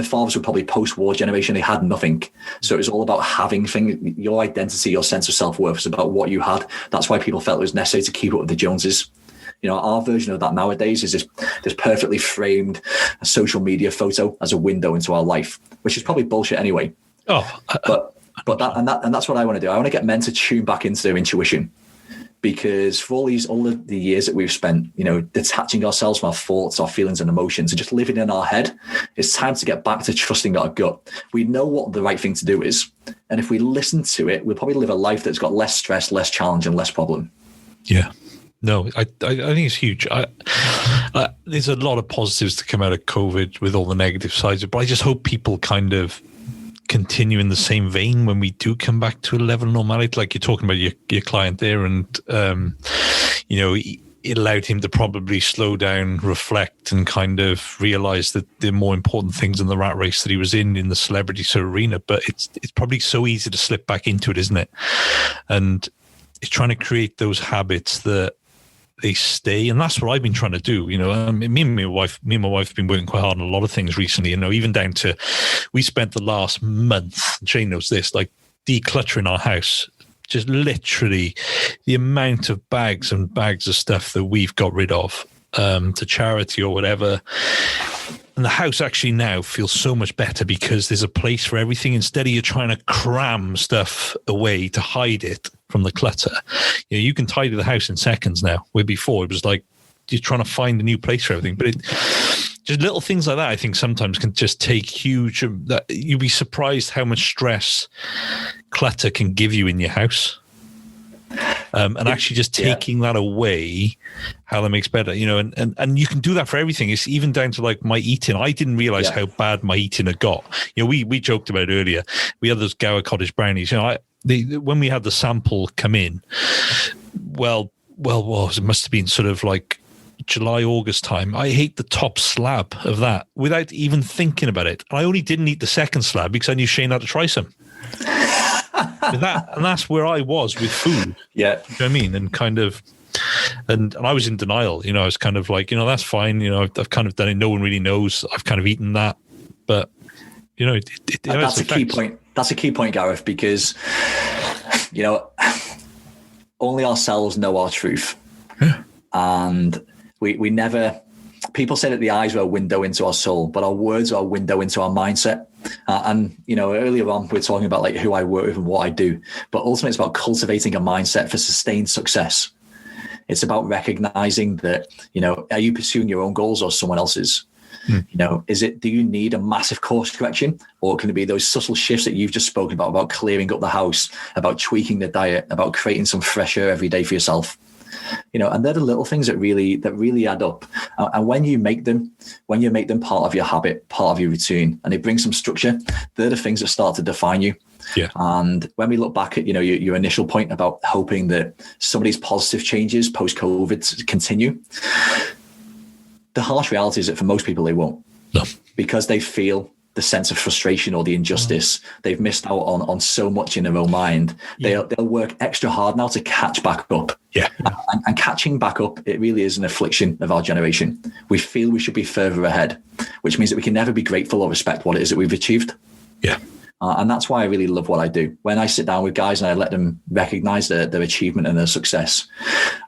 fathers were probably post-war generation. They had nothing. So it was all about having things. Your identity, your sense of self-worth is about what you had. That's why people felt it was necessary to keep up with the Joneses. Our version of that nowadays is this perfectly framed social media photo as a window into our life, which is probably bullshit anyway. But that's what I want to do. I want to get men to tune back into their intuition. Because for all of the years that we've spent, detaching ourselves from our thoughts, our feelings and emotions and just living in our head, it's time to get back to trusting our gut. We know what the right thing to do is. And if we listen to it, we'll probably live a life that's got less stress, less challenge and less problem. Yeah. No, I think it's huge. There's a lot of positives to come out of COVID with all the negative sides, but I just hope people kind of continue in the same vein when we do come back to a level of normality. Like you're talking about your client there, and it allowed him to probably slow down, reflect, and kind of realize that there are more important things in the rat race that he was in the celebrity sort of arena. But it's probably so easy to slip back into it, isn't it? And it's trying to create those habits that they stay, and that's what I've been trying to do. Me and my wife have been working quite hard on a lot of things recently. Even down to, we spent the last month, Shane knows this, like decluttering our house. Just literally the amount of bags and bags of stuff that we've got rid of to charity or whatever. And the house actually now feels so much better because there's a place for everything. Instead of you trying to cram stuff away to hide it from the clutter, you can tidy the house in seconds now. Where before it was like you're trying to find a new place for everything. But just little things like that, I think sometimes can just take huge. You'd be surprised how much stress clutter can give you in your house. and actually just taking that away, how that makes better, and you can do that for everything. It's even down to like my eating. I didn't realize how bad my eating had got. We joked about it earlier. We had those Gower Cottage brownies. When we had the sample come in, it must have been sort of like July, August time. I ate the top slab of that without even thinking about it. I only didn't eat the second slab because I knew Shane had to try some. and that's where I was with food. Yeah. You know what I mean? And kind of, and I was in denial. I was kind of like, that's fine. I've kind of done it. No one really knows. I've kind of eaten that. But, that's a key point. That's a key point, Gareth, because, only ourselves know our truth. Yeah. And we never, people say that the eyes are a window into our soul, but our words are a window into our mindset. And earlier on, we were talking about like who I work with and what I do, but ultimately it's about cultivating a mindset for sustained success. It's about recognizing that, are you pursuing your own goals or someone else's? Do you need a massive course correction, or can it be those subtle shifts that you've just spoken about clearing up the house, about tweaking the diet, about creating some fresh air every day for yourself? And they're the little things that really add up. And when you make them part of your habit, part of your routine, and they bring some structure, they're the things that start to define you. Yeah. And when we look back at, your initial point about hoping that some of these positive changes post-COVID continue, the harsh reality is that for most people, they won't. No. Because they feel the sense of frustration or the injustice. They've missed out on so much in their own mind. They'll work extra hard now to catch back up. Yeah. And catching back up, it really is an affliction of our generation. We feel we should be further ahead, which means that we can never be grateful or respect what it is that we've achieved. Yeah. And that's why I really love what I do. When I sit down with guys and I let them recognize their achievement and their success.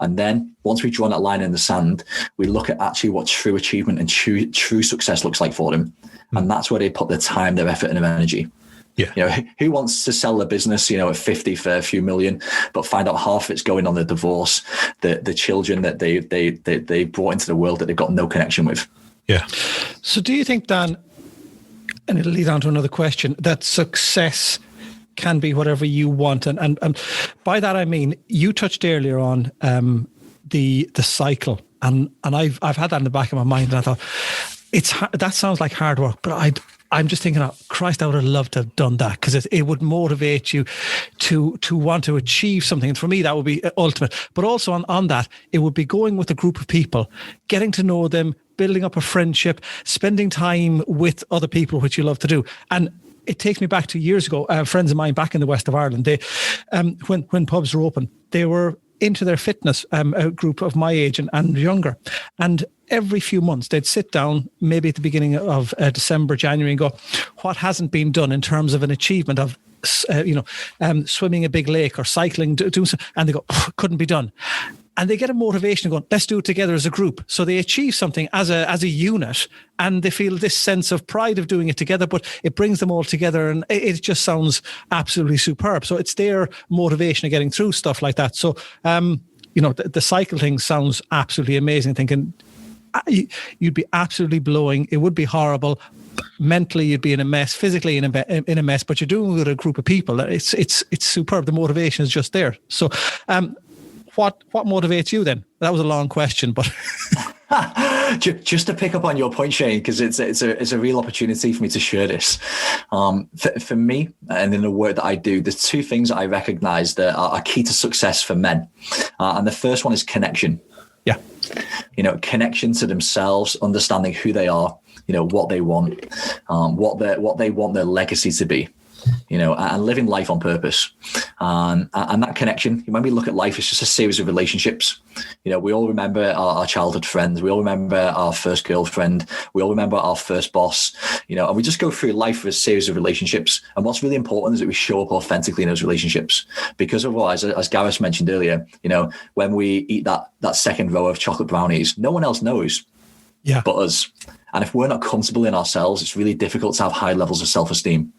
And then once we draw that line in the sand, we look at actually what true achievement and true success looks like for them. And that's where they put their time, their effort and their energy. Yeah. Who wants to sell a business, at 50 for a few million, but find out half of it's going on the divorce, the children that they brought into the world that they've got no connection with. Yeah. So do you think, Dan, and it'll lead on to another question, that success can be whatever you want? And by that, I mean, you touched earlier on the cycle. And I've had that in the back of my mind. And I thought, that sounds like hard work, but I'm just thinking, Christ, I would have loved to have done that, because it would motivate you to want to achieve something. And for me, that would be ultimate. But also on that, it would be going with a group of people, getting to know them, building up a friendship, spending time with other people, which you love to do. And it takes me back to years ago. Friends of mine back in the west of Ireland, they, when pubs were open, they were into their fitness, a group of my age and younger. And every few months they'd sit down, maybe at the beginning of December, January, and go, what hasn't been done in terms of an achievement of, swimming a big lake or cycling, doing something, and they go, couldn't be done. And they get a motivation going, let's do it together as a group. So they achieve something as a unit, and they feel this sense of pride of doing it together, but it brings them all together, and it just sounds absolutely superb. So it's their motivation of getting through stuff like that. So, the cycle thing sounds absolutely amazing. Thinking you'd be absolutely blowing. It would be horrible. Mentally, you'd be in a mess. Physically, in a mess. But you're doing it with a group of people. It's superb. The motivation is just there. So, what motivates you then? That was a long question, but just to pick up on your point, Shane, because it's a real opportunity for me to share this. For me, and in the work that I do, there's two things that I recognize that are key to success for men, and the first one is connection. Yeah, connection to themselves, understanding who they are, what they want, what they want their legacy to be. And living life on purpose. And that connection, when we look at life, it's just a series of relationships. We all remember our childhood friends. We all remember our first girlfriend. We all remember our first boss, and we just go through life with a series of relationships. And what's really important is that we show up authentically in those relationships, because otherwise, as Gareth mentioned earlier, when we eat that second row of chocolate brownies, no one else knows but us. And if we're not comfortable in ourselves, it's really difficult to have high levels of self-esteem.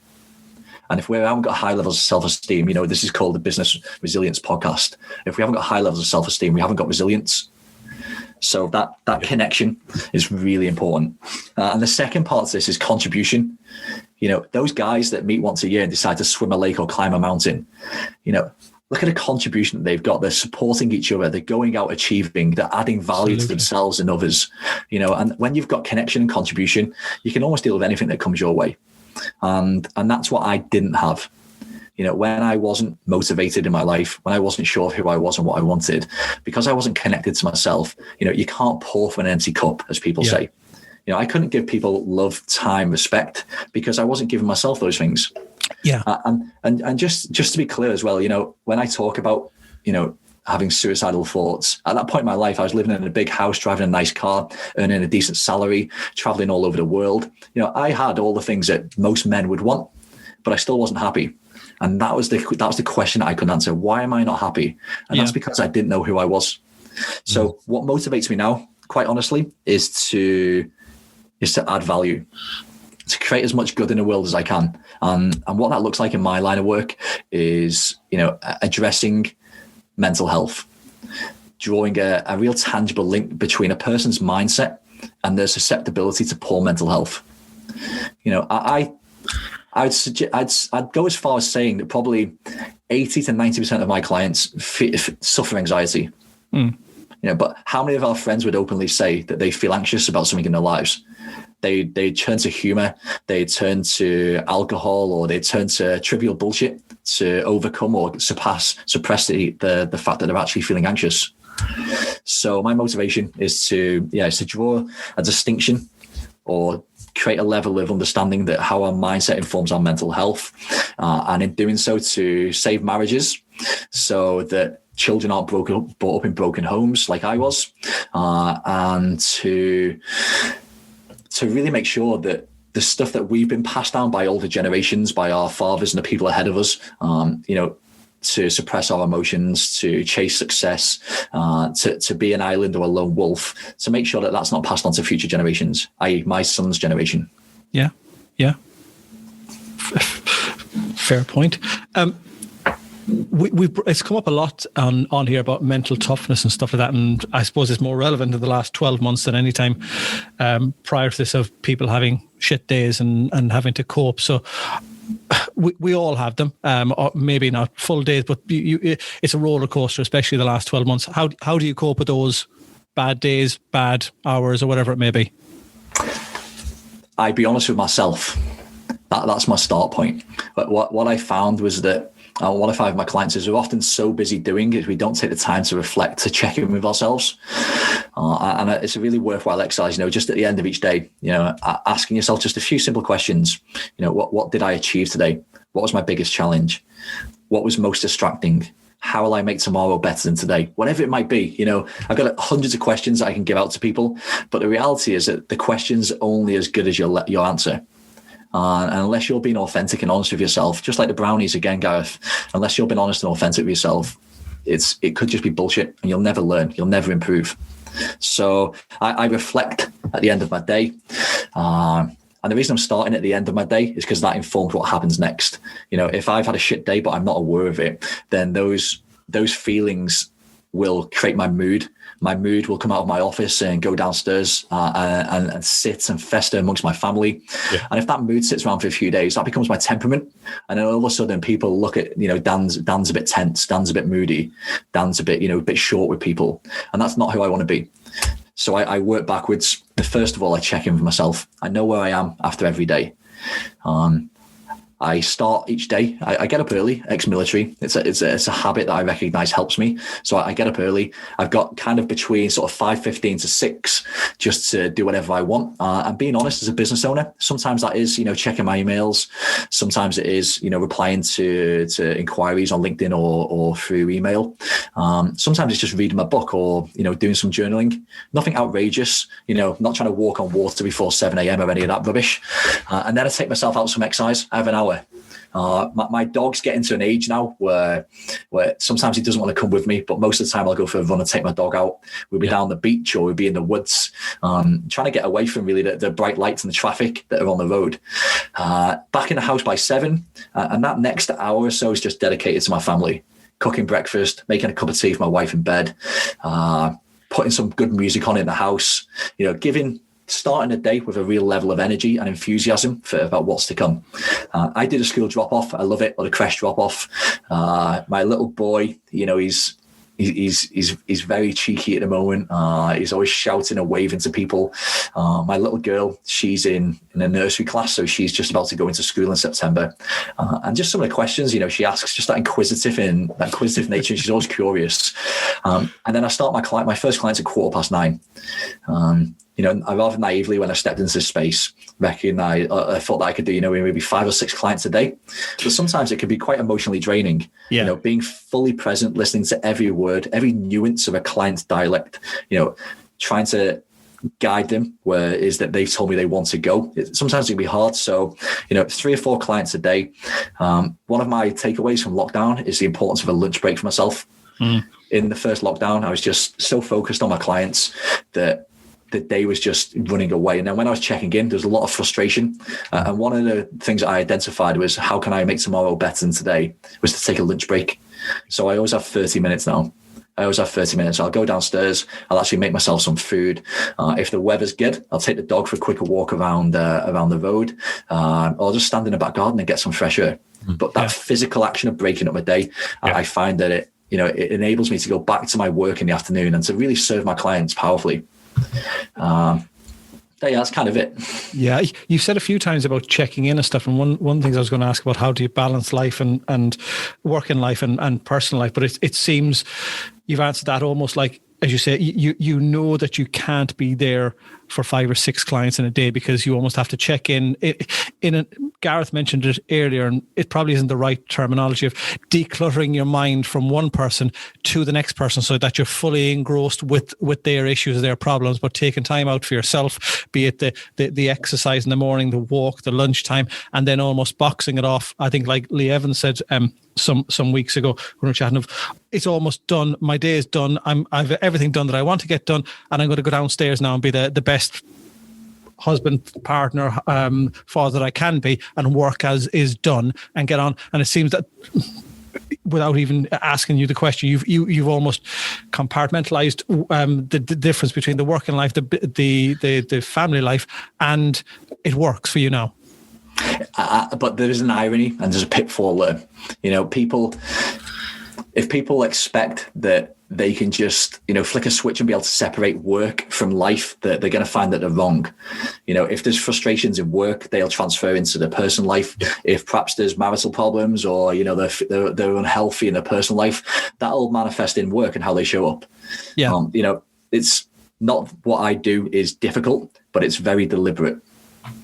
And if we haven't got high levels of self-esteem, this is called the Business Resilience Podcast. If we haven't got high levels of self-esteem, we haven't got resilience. So that connection is really important. And the second part of this is contribution. Those guys that meet once a year and decide to swim a lake or climb a mountain, look at the contribution that they've got. They're supporting each other. They're going out achieving. They're adding value to themselves and others. And when you've got connection and contribution, you can almost deal with anything that comes your way. And that's what I didn't have. When I wasn't motivated in my life, when I wasn't sure of who I was and what I wanted, because I wasn't connected to myself, you can't pour from an empty cup, as people say. I couldn't give people love, time, respect, because I wasn't giving myself those things. Yeah. And just to be clear as well, when I talk about, having suicidal thoughts, at that point in my life, I was living in a big house, driving a nice car, earning a decent salary, traveling all over the world. I had all the things that most men would want, but I still wasn't happy. And that was the question that I couldn't answer. Why am I not happy? And that's because I didn't know who I was. So what motivates me now, quite honestly, is to add value, to create as much good in the world as I can. And what that looks like in my line of work is, addressing mental health, drawing a real tangible link between a person's mindset and their susceptibility to poor mental health. I'd go as far as saying that probably 80 to 90% of my clients suffer anxiety. But how many of our friends would openly say that they feel anxious about something in their lives? They turn to humor, they turn to alcohol, or they turn to trivial bullshit to overcome or suppress the fact that they're actually feeling anxious. So my motivation is to draw a distinction or create a level of understanding that how our mindset informs our mental health, and in doing so to save marriages so that children aren't brought up in broken homes like I was, and to really make sure that the stuff that we've been passed down by older generations, by our fathers and the people ahead of us, to suppress our emotions, to chase success, to be an island or a lone wolf, to make sure that that's not passed on to future generations, i.e. my son's generation. Yeah. Fair point. It's come up a lot on here about mental toughness and stuff like that, and I suppose it's more relevant in the last 12 months than any time prior to this, of people having shit days and having to cope. So we all have them, or maybe not full days, but it's a roller coaster, especially the last 12 months. How do you cope with those bad days, bad hours, or whatever it may be? I'd be honest with myself. That's my start point. But what I found was that what I find with my clients is we're often so busy doing it, we don't take the time to reflect, to check in with ourselves. And it's a really worthwhile exercise, just at the end of each day, asking yourself just a few simple questions. What did I achieve today? What was my biggest challenge? What was most distracting? How will I make tomorrow better than today? Whatever it might be, I've got hundreds of questions that I can give out to people, but the reality is that the question's only as good as your answer. And unless you're being authentic and honest with yourself, just like the brownies again, Gareth, unless you're being honest and authentic with yourself, it could just be bullshit, and you'll never learn, you'll never improve. So I reflect at the end of my day. And the reason I'm starting at the end of my day is because that informs what happens next. If I've had a shit day, but I'm not aware of it, then those feelings will create my mood. My mood will come out of my office and go downstairs and sit and fester amongst my family. Yeah. And if that mood sits around for a few days, that becomes my temperament. And then all of a sudden people look at, Dan's a bit tense, Dan's a bit moody, Dan's a bit short with people. And that's not who I want to be. So I work backwards. First of all, I check in with myself. I know where I am after every day. I start each day. I get up early, ex-military. It's a habit that I recognize helps me. So I get up early. I've got kind of between sort of 5:15 to 6 just to do whatever I want. And being honest, as a business owner, sometimes that is, checking my emails. Sometimes it is, replying to inquiries on LinkedIn or through email. Sometimes it's just reading my book or, doing some journaling. Nothing outrageous, not trying to walk on water before 7 a.m. or any of that rubbish. And then I take myself out some exercise. I have an hour. My dog's getting to an age now where sometimes he doesn't want to come with me, but most of the time I'll go for a run and take my dog out. We'll be down the beach or we'll be in the woods, trying to get away from really the bright lights and the traffic that are on the road. Back in the house by 7, and that next hour or so is just dedicated to my family, cooking breakfast, making a cup of tea for my wife in bed, putting some good music on in the house, giving starting a day with a real level of energy and enthusiasm about what's to come. I did a school drop-off. I love it, or a creche drop-off. My little boy, he's very cheeky at the moment. He's always shouting and waving to people. My little girl, she's in a nursery class, so she's just about to go into school in September. And just some of the questions, she asks, just that inquisitive nature. She's always curious. And then I start my first client's at 9:15. I rather naively, when I stepped into this space, I thought that I could do, maybe 5 or 6 clients a day. But sometimes it can be quite emotionally draining. Yeah. Being fully present, listening to every word, every nuance of a client's dialect, trying to guide them where it is that they've told me they want to go. Sometimes it can be hard. So, 3 or 4 clients a day. One of my takeaways from lockdown is the importance of a lunch break for myself. In the first lockdown, I was just so focused on my clients that the day was just running away. And then when I was checking in, there was a lot of frustration. And one of the things I identified was, how can I make tomorrow better than today, was to take a lunch break. So I always have 30 minutes now. I'll go downstairs. I'll actually make myself some food. If the weather's good, I'll take the dog for a quicker walk around the road. Or I'll just stand in the back garden and get some fresh air. But that physical action of breaking up my day, I find that it enables me to go back to my work in the afternoon and to really serve my clients powerfully. That's kind of it. Yeah, you've said a few times about checking in and stuff, and one of the things I was going to ask about, how do you balance life and working life and personal life? But it seems you've answered that almost like, as you say, you know that you can't be there for 5 or 6 clients in a day, because you almost have to check in. Gareth mentioned it earlier, and it probably isn't the right terminology, of decluttering your mind from one person to the next person so that you're fully engrossed with their issues, their problems, but taking time out for yourself, be it the exercise in the morning, the walk, the lunchtime, and then almost boxing it off. I think, like Lee Evans said some weeks ago when we were chatting, of, it's almost done. My day is done. I've everything done that I want to get done, and I'm going to go downstairs now and be the best husband, partner, father that I can be, and work as is done and get on. And it seems that, without even asking you the question, you've almost compartmentalized the difference between the working life, the family life, and it works for you now. But there is an irony and there's a pitfall there. If people expect that they can just, flick a switch and be able to separate work from life, that they're going to find that they're wrong. If there's frustrations in work, they'll transfer into their personal life. If perhaps there's marital problems, or, they're unhealthy in their personal life, that'll manifest in work and how they show up. Yeah. It's not, what I do is difficult, but it's very deliberate.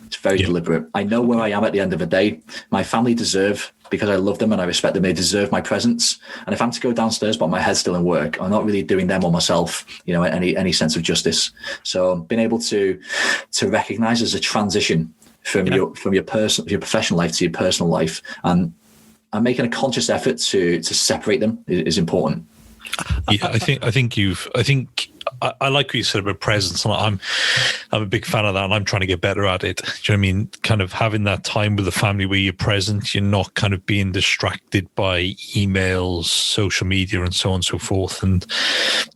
It's very deliberate. I know where I am at the end of the day. My family deserve, because I love them and I respect them, they deserve my presence. And if I'm to go downstairs but my head's still in work, I'm not really doing them or myself, any sense of justice. So being able to recognize as a transition from your professional life to your personal life, and making a conscious effort to separate them is important. Yeah, I think I like what you said about presence, and I'm a big fan of that, and I'm trying to get better at it. Do you know what I mean? Kind of having that time with the family where you're present, you're not kind of being distracted by emails, social media, and so on and so forth. And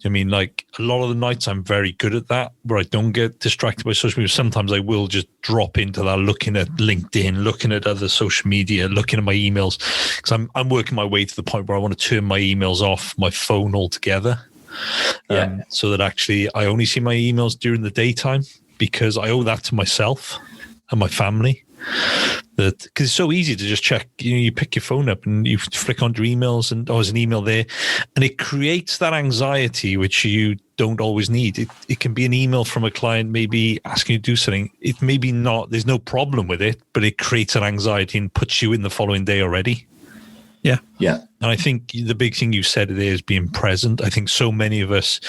I mean, like, a lot of the nights I'm very good at that, where I don't get distracted by social media. Sometimes I will just drop into that, looking at LinkedIn, looking at other social media, looking at my emails, because I'm working my way to the point where I want to turn my emails off my phone altogether. So that actually I only see my emails during the daytime, because I owe that to myself and my family. That, because it's so easy to just check, you pick your phone up and you flick onto emails, and there's an email there, and it creates that anxiety which you don't always need. It can be an email from a client maybe asking you to do something. It may be not, there's no problem with it, but it creates an anxiety and puts you in the following day already. Yeah. And I think the big thing you said there is being present. I think so many of us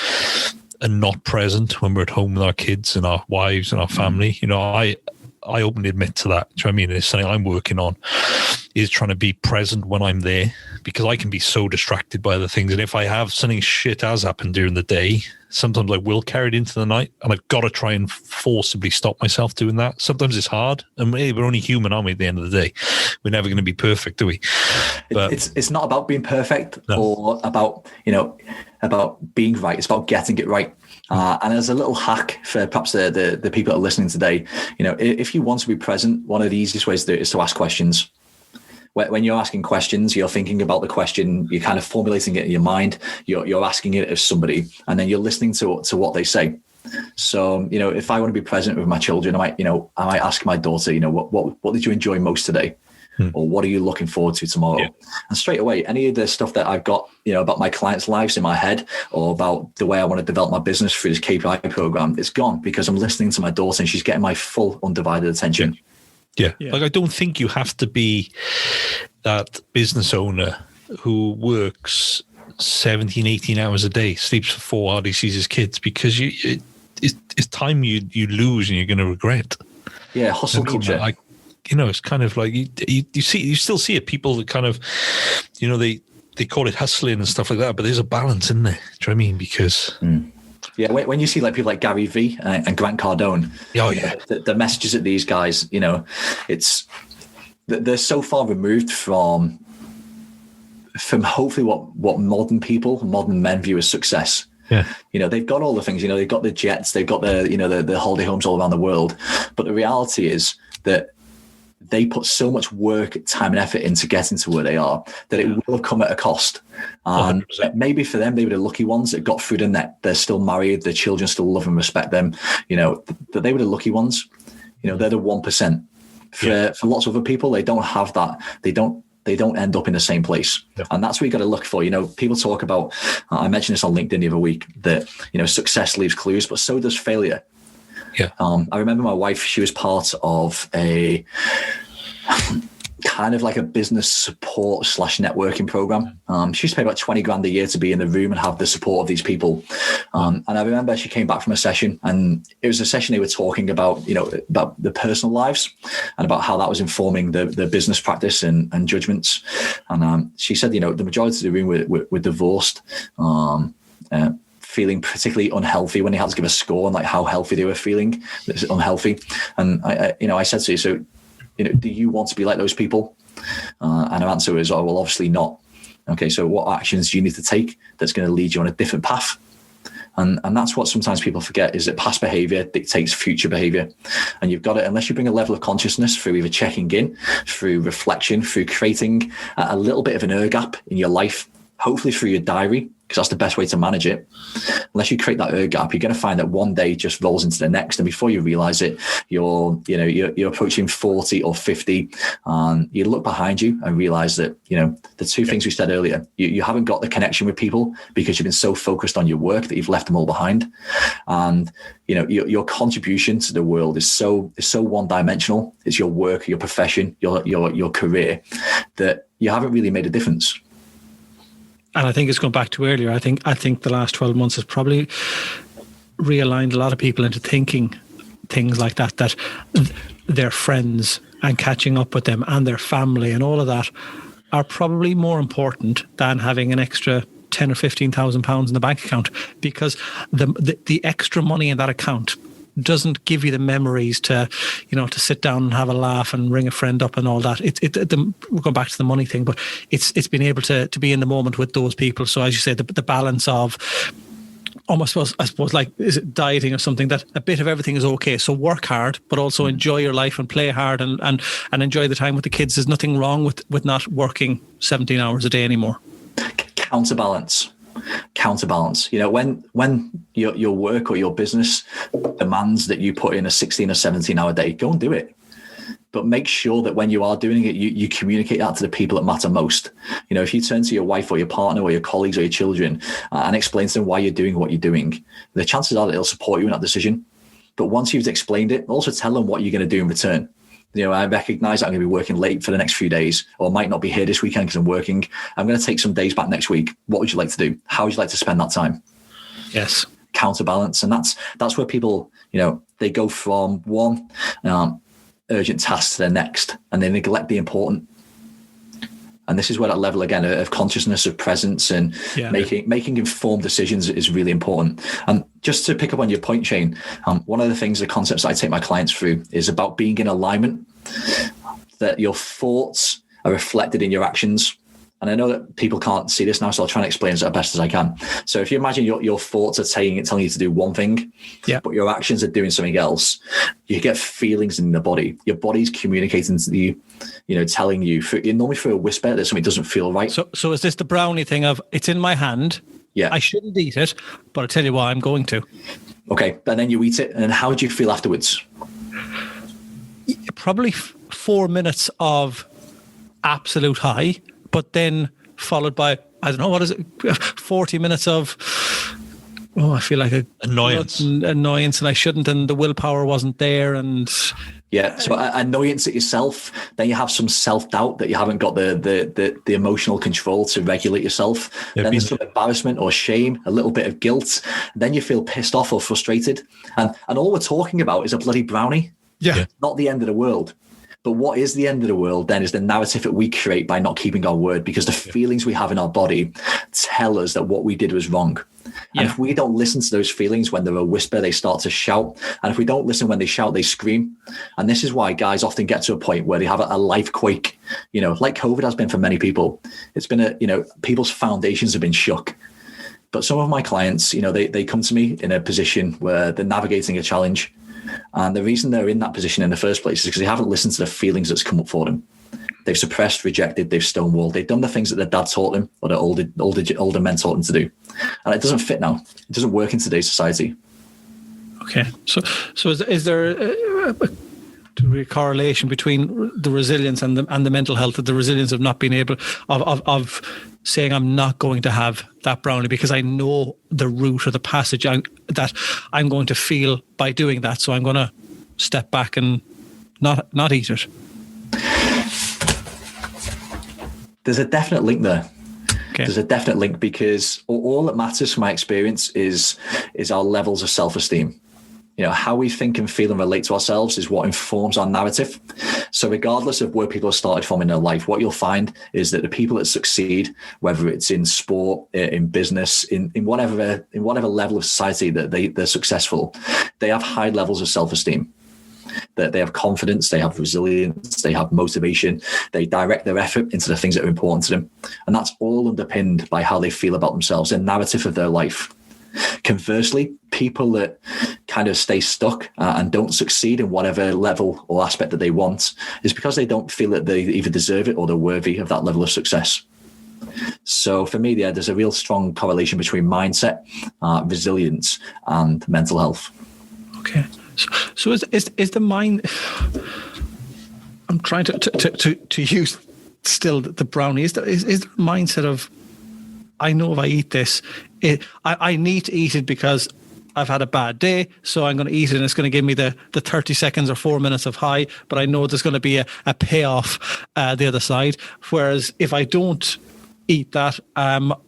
are not present when we're at home with our kids and our wives and our family. I openly admit to that. Do you know what I mean? It's something I'm working on, is trying to be present when I'm there, because I can be so distracted by other things. And if I have something shit has happened during the day, Sometimes I will carry it into the night, and I've got to try and forcibly stop myself doing that. Sometimes it's hard, and we're only human, aren't we? At the end of the day, we're never going to be perfect, do we? But it's not about being perfect No. or about being right. It's about getting it right. And as a little hack for perhaps the people that are listening today, if you want to be present, one of the easiest ways to do it is to ask questions. When you're asking questions, you're thinking about the question, you're kind of formulating it in your mind, you're asking it of somebody, and then you're listening to what they say. So, if I want to be present with my children, I might ask my daughter, what did you enjoy most today? Or what are you looking forward to tomorrow? Yeah. And straight away, any of the stuff that I've got, about my clients' lives in my head, or about the way I want to develop my business through this KPI program, it's gone because I'm listening to my daughter and she's getting my full undivided attention. Yeah. Like, I don't think you have to be that business owner who works 17, 18 hours a day, sleeps for 4 hours, sees his kids, because it's time you lose and you're going to regret. Yeah, hustle culture. It's kind of like you still see it. People that kind of, they call it hustling and stuff like that, but there's a balance in there. Do you know what I mean? Because yeah, when you see like people like Gary Vee and Grant Cardone, the messages at these guys, they're so far removed from hopefully what modern men view as success. Yeah. They've got all the things, they've got the jets, they've got the holiday homes all around the world. But the reality is that they put so much work, time and effort into getting to where they are that it will have come at a cost. And 100%. Maybe for them, they were the lucky ones that got through the net. They're still married. Their children still love and respect them. That they were the lucky ones. They're the 1%. For lots of other people, they don't have that. They don't end up in the same place. Yeah. And that's what you got to look for. People talk about, I mentioned this on LinkedIn the other week, that, success leaves clues, but so does failure. Yeah. I remember my wife, she was part of a kind of like a business support / networking program. She used to pay about 20 grand a year to be in the room and have the support of these people. And I remember she came back from a session, and it was a session they were talking about, about the personal lives and about how that was informing the business practice and judgments. And she said, the majority of the room were divorced, feeling particularly unhealthy when they had to give a score on like how healthy they were feeling. It's unhealthy. And I said to you, so, do you want to be like those people? And her answer is, well, obviously not. Okay, so what actions do you need to take that's going to lead you on a different path? And that's what sometimes people forget, is that past behavior dictates future behavior. And you've got to, unless you bring a level of consciousness through either checking in, through reflection, through creating a little bit of an air gap in your life, hopefully through your diary, because that's the best way to manage it. Unless you create that air gap, you're going to find that one day just rolls into the next, and before you realize it, you're approaching 40 or 50, and you look behind you and realize that the two things we said earlier, you haven't got the connection with people because you've been so focused on your work that you've left them all behind, and your contribution to the world is so one-dimensional. It's your work, your profession, your career, that you haven't really made a difference. And I think it's going back to earlier. I think the last 12 months has probably realigned a lot of people into thinking things like that their friends and catching up with them and their family and all of that are probably more important than having an extra 10 or 15,000 pounds in the bank account, because the extra money in that account doesn't give you the memories to sit down and have a laugh and ring a friend up and all that. We're going back to the money thing, but it's being able to be in the moment with those people. So as you say, the balance of almost, I suppose, like, is it dieting or something, that a bit of everything is okay. So work hard, but also enjoy your life and play hard and enjoy the time with the kids. There's nothing wrong with not working 17 hours a day anymore. Counterbalance. When your work or your business demands that you put in a 16 or 17 hour day, go and do it. But make sure that when you are doing it, you communicate that to the people that matter most. If you turn to your wife or your partner or your colleagues or your children and explain to them why you're doing what you're doing, the chances are that they'll support you in that decision. But once you've explained it, also tell them what you're going to do in return. I recognize that I'm going to be working late for the next few days, or might not be here this weekend because I'm working. I'm going to take some days back next week. What would you like to do? How would you like to spend that time? Yes. Counterbalance. And that's where people, they go from one urgent task to the next, and they neglect the important. And this is where that level again of consciousness, of presence, and making informed decisions is really important. And just to pick up on your point, Shane, one of the things, the concepts I take my clients through is about being in alignment, that your thoughts are reflected in your actions. And I know that people can't see this now, so I'll try and explain it as best as I can. So if you imagine your thoughts are telling you to do one thing, but your actions are doing something else, you get feelings in the body. Your body's communicating to you, telling you, normally through a whisper, that something doesn't feel right. So is this the brownie thing of, it's in my hand, I shouldn't eat it, but I tell you what, I'm going to. Okay, and then you eat it, and how do you feel afterwards? Probably 4 minutes of absolute high, but then followed by, I don't know, what is it, 40 minutes of, I feel like annoyance, and I shouldn't, and the willpower wasn't there, and so annoyance at yourself. Then you have some self-doubt that you haven't got the emotional control to regulate yourself. Then there's some embarrassment or shame, a little bit of guilt. Then you feel pissed off or frustrated, and all we're talking about is a bloody brownie. Not the end of the world. But what is the end of the world then is the narrative that we create by not keeping our word, because the feelings we have in our body tell us that what we did was wrong. And if we don't listen to those feelings when they're a whisper, they start to shout. And if we don't listen when they shout, they scream. And this is why guys often get to a point where they have a life quake, like COVID has been for many people. It's been people's foundations have been shook. But some of my clients, they come to me in a position where they're navigating a challenge. And the reason they're in that position in the first place is because they haven't listened to the feelings that's come up for them. They've suppressed, rejected, they've stonewalled. They've done the things that their dad taught them or their older men taught them to do. And it doesn't fit now. It doesn't work in today's society. Okay. So is there a correlation between the resilience and the mental health, the resilience of not being able, of saying I'm not going to have that brownie because I know the route or the passage that I'm going to feel by doing that. So I'm going to step back and not eat it. There's a definite link there. Okay. There's a definite link because all that matters from my experience is our levels of self-esteem. How we think and feel and relate to ourselves is what informs our narrative. So regardless of where people have started from in their life, what you'll find is that the people that succeed, whether it's in sport, in business, in whatever level of society that they're successful, they have high levels of self-esteem. That they have confidence, they have resilience, they have motivation, they direct their effort into the things that are important to them. And that's all underpinned by how they feel about themselves, their narrative of their life. Conversely, people that kind of stay stuck and don't succeed in whatever level or aspect that they want is because they don't feel that they either deserve it or they're worthy of that level of success. So for me, there's a real strong correlation between mindset, resilience, and mental health. Okay. So is the mind? I'm trying to use still the brownie. Is the mindset of, I know if I eat this, I need to eat it because I've had a bad day, so I'm going to eat it and it's going to give me the 30 seconds or 4 minutes of high, but I know there's going to be a payoff the other side. Whereas if I don't eat that,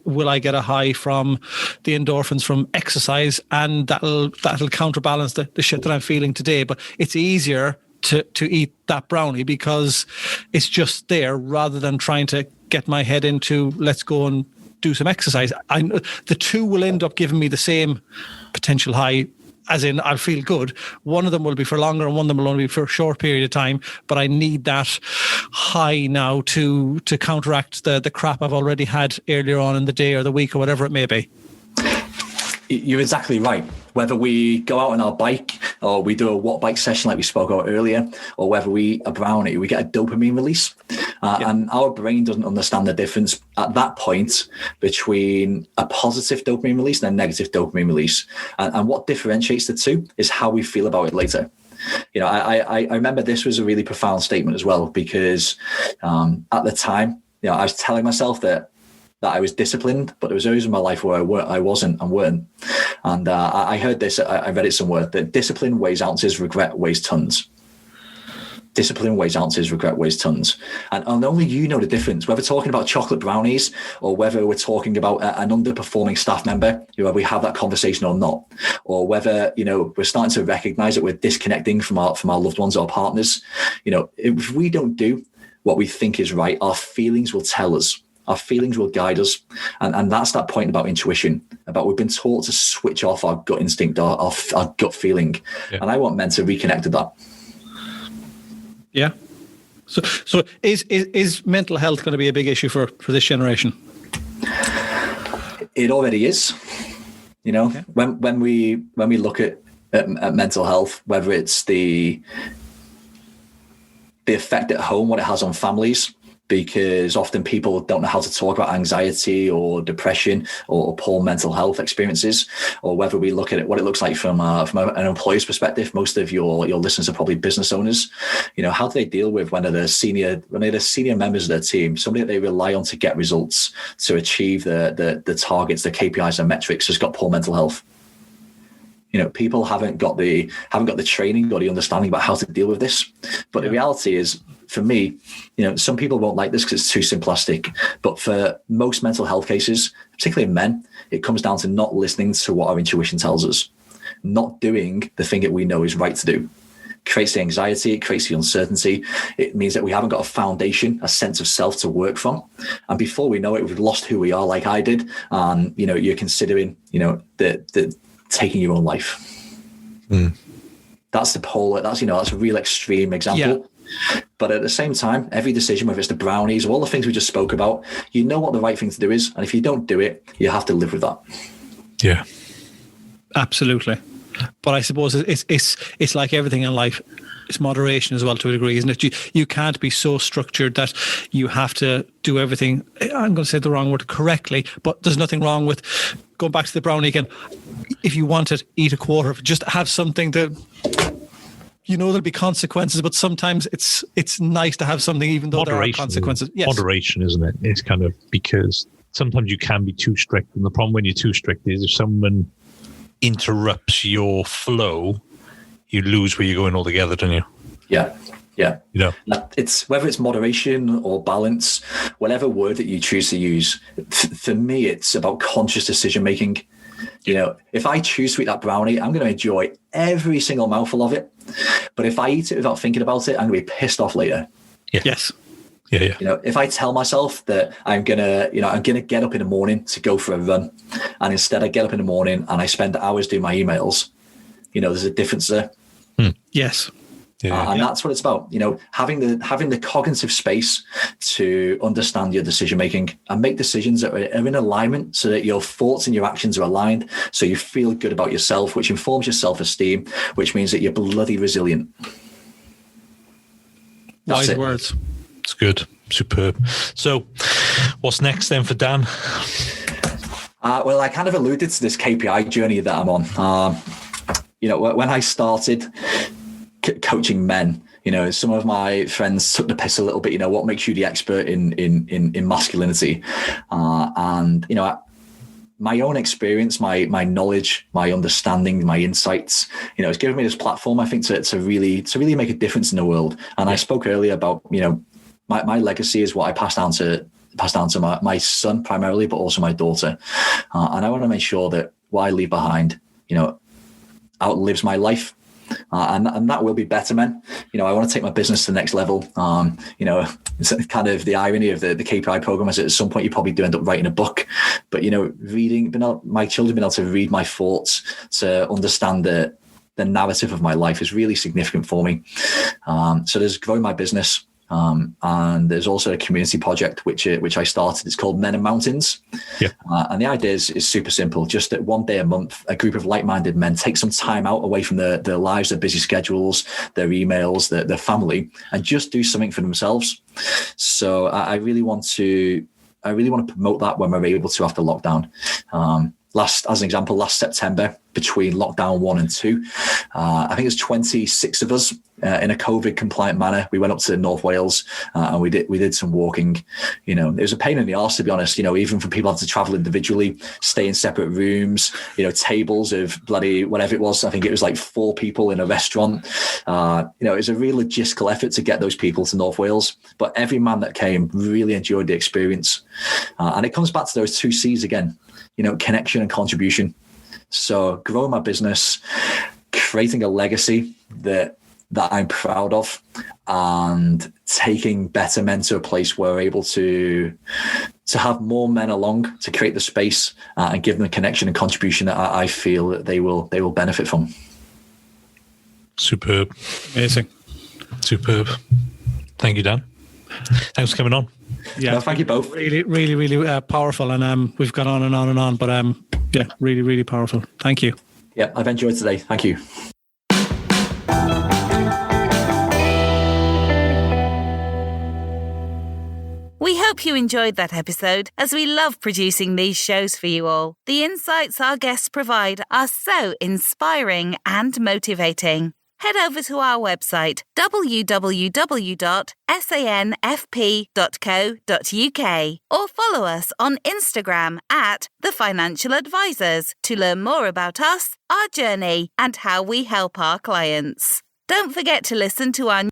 will I get a high from the endorphins from exercise, and that'll counterbalance the shit that I'm feeling today. But it's easier to eat that brownie because it's just there rather than trying to get my head into let's go and do some exercise. The two will end up giving me the same potential high, as in I'll feel good. One of them will be for longer and one of them will only be for a short period of time, but I need that high now to counteract the crap I've already had earlier on in the day or the week or whatever it may be. You're exactly right. Whether we go out on our bike or we do a watt bike session like we spoke about earlier, or whether we eat a brownie, we get a dopamine release. And our brain doesn't understand the difference at that point between a positive dopamine release and a negative dopamine release. And what differentiates the two is how we feel about it later. I remember this was a really profound statement as well, because at the time, I was telling myself that I was disciplined, but there was areas in my life where I wasn't and weren't. And I heard this, I read it somewhere, that discipline weighs ounces, regret weighs tons. Discipline weighs ounces, regret weighs tons. And only you know the difference, whether we're talking about chocolate brownies or whether we're talking about an underperforming staff member, whether we have that conversation or not, or whether, we're starting to recognize that we're disconnecting from our loved ones or partners. If we don't do what we think is right. Our feelings will tell us. Our feelings will guide us. And that's that point about intuition, about we've been taught to switch off our gut instinct, our gut feeling. Yeah. And I want men to reconnect to that. Yeah. So is mental health going to be a big issue for this generation? It already is. You know, okay. when we look at mental health, whether it's the effect at home, what it has on families, because often people don't know how to talk about anxiety or depression or poor mental health experiences, or whether we look at it, what it looks like from an employer's perspective. Most of your listeners are probably business owners. You know, how do they deal with when they're the senior members of their team, somebody that they rely on to get results, to achieve the targets, the KPIs and metrics, has got poor mental health? You know, people haven't got the training or the understanding about how to deal with this. But the reality is, for me, you know, some people won't like this because it's too simplistic. But for most mental health cases, particularly in men, it comes down to not listening to what our intuition tells us, not doing the thing that we know is right to do. It creates the anxiety, it creates the uncertainty. It means that we haven't got a foundation, a sense of self to work from. And before we know it, we've lost who we are, like I did. And, you know, you're considering, you know, the taking your own life. That's the polar. That's a real extreme example. Yeah. But at the same time, every decision, whether it's the brownies or all the things we just spoke about, you know what the right thing to do is, and if you don't do it, you have to live with that. Yeah, absolutely. But I suppose it's like everything in life. It's moderation as well, to a degree, isn't it? You can't be so structured that you have to do everything, I'm going to say the wrong word, correctly, but there's nothing wrong with going back to the brownie again. If you want it, eat a quarter. Just have something that, you know, there'll be consequences, but sometimes it's nice to have something, even though moderation, there are consequences. Yes. Moderation, isn't it? It's kind of, because sometimes you can be too strict. And the problem when you're too strict is if someone interrupts your flow, you lose where you're going altogether, don't you? Yeah. You know, it's whether it's moderation or balance, whatever word that you choose to use. For me, it's about conscious decision making. You know, if I choose to eat that brownie, I'm going to enjoy every single mouthful of it. But if I eat it without thinking about it, I'm going to be pissed off later. Yeah. Yes. Yeah. You know, if I tell myself that I'm gonna get up in the morning to go for a run, and instead I get up in the morning and I spend hours doing my emails, you know, there's a difference there. Yes. And that's what it's about, you know, having the cognitive space to understand your decision making and make decisions that are in alignment, so that your thoughts and your actions are aligned, so you feel good about yourself, which informs your self-esteem, which means that you're bloody resilient. Wise words. It's good. Superb. So what's next then for Dan? Well, I kind of alluded to this KPI journey that I'm on. You know, when I started coaching men, you know, some of my friends took the piss a little bit. You know, what makes you the expert in masculinity? And you know, my own experience, my knowledge, my understanding, my insights, you know, it's given me this platform, I think, to really make a difference in the world. And I spoke earlier about, you know, my legacy is what I pass down to my son primarily, but also my daughter. And I want to make sure that what I leave behind, you know, outlives my life. And that will be BetterMen. You know, I want to take my business to the next level. You know, it's kind of the irony of the KPI program is that at some point you probably do end up writing a book. But, you know, my children being able to read my thoughts, to understand the narrative of my life is really significant for me. So there's growing my business. And there's also a community project which I started. It's called Men and Mountains. Yeah. And the idea is super simple. Just that one day a month, a group of like-minded men take some time out away from their lives, their busy schedules, their emails, their family, and just do something for themselves. So I really want to promote that when we're able to after lockdown. As an example, last September, between lockdown 1 and 2, I think it was 26 of us in a COVID compliant manner. We went up to North Wales and we did some walking. You know, it was a pain in the arse, to be honest, you know, even for people having to travel individually, stay in separate rooms, you know, tables of bloody whatever it was. I think it was like 4 people in a restaurant. You know, it was a real logistical effort to get those people to North Wales, but every man that came really enjoyed the experience. And it comes back to those 2 C's again, you know, connection and contribution. So growing my business, creating a legacy that that I'm proud of, and taking BetterMen to a place where we're able to have more men along to create the space and give them the connection and contribution that I feel that they will benefit from. Superb. Amazing. Superb. Thank you, Dan. Thanks for coming on. Yeah, no, thank you both. Really, really, really powerful, and we've gone on and on and on, but yeah, really, really powerful. Thank you. Yeah, I've enjoyed today. Thank you. We hope you enjoyed that episode, as we love producing these shows for you all. The insights our guests provide are so inspiring and motivating. Head over to our website, www.sanfp.co.uk, or follow us on Instagram @The Financial Advisors to learn more about us, our journey, and how we help our clients. Don't forget to listen to our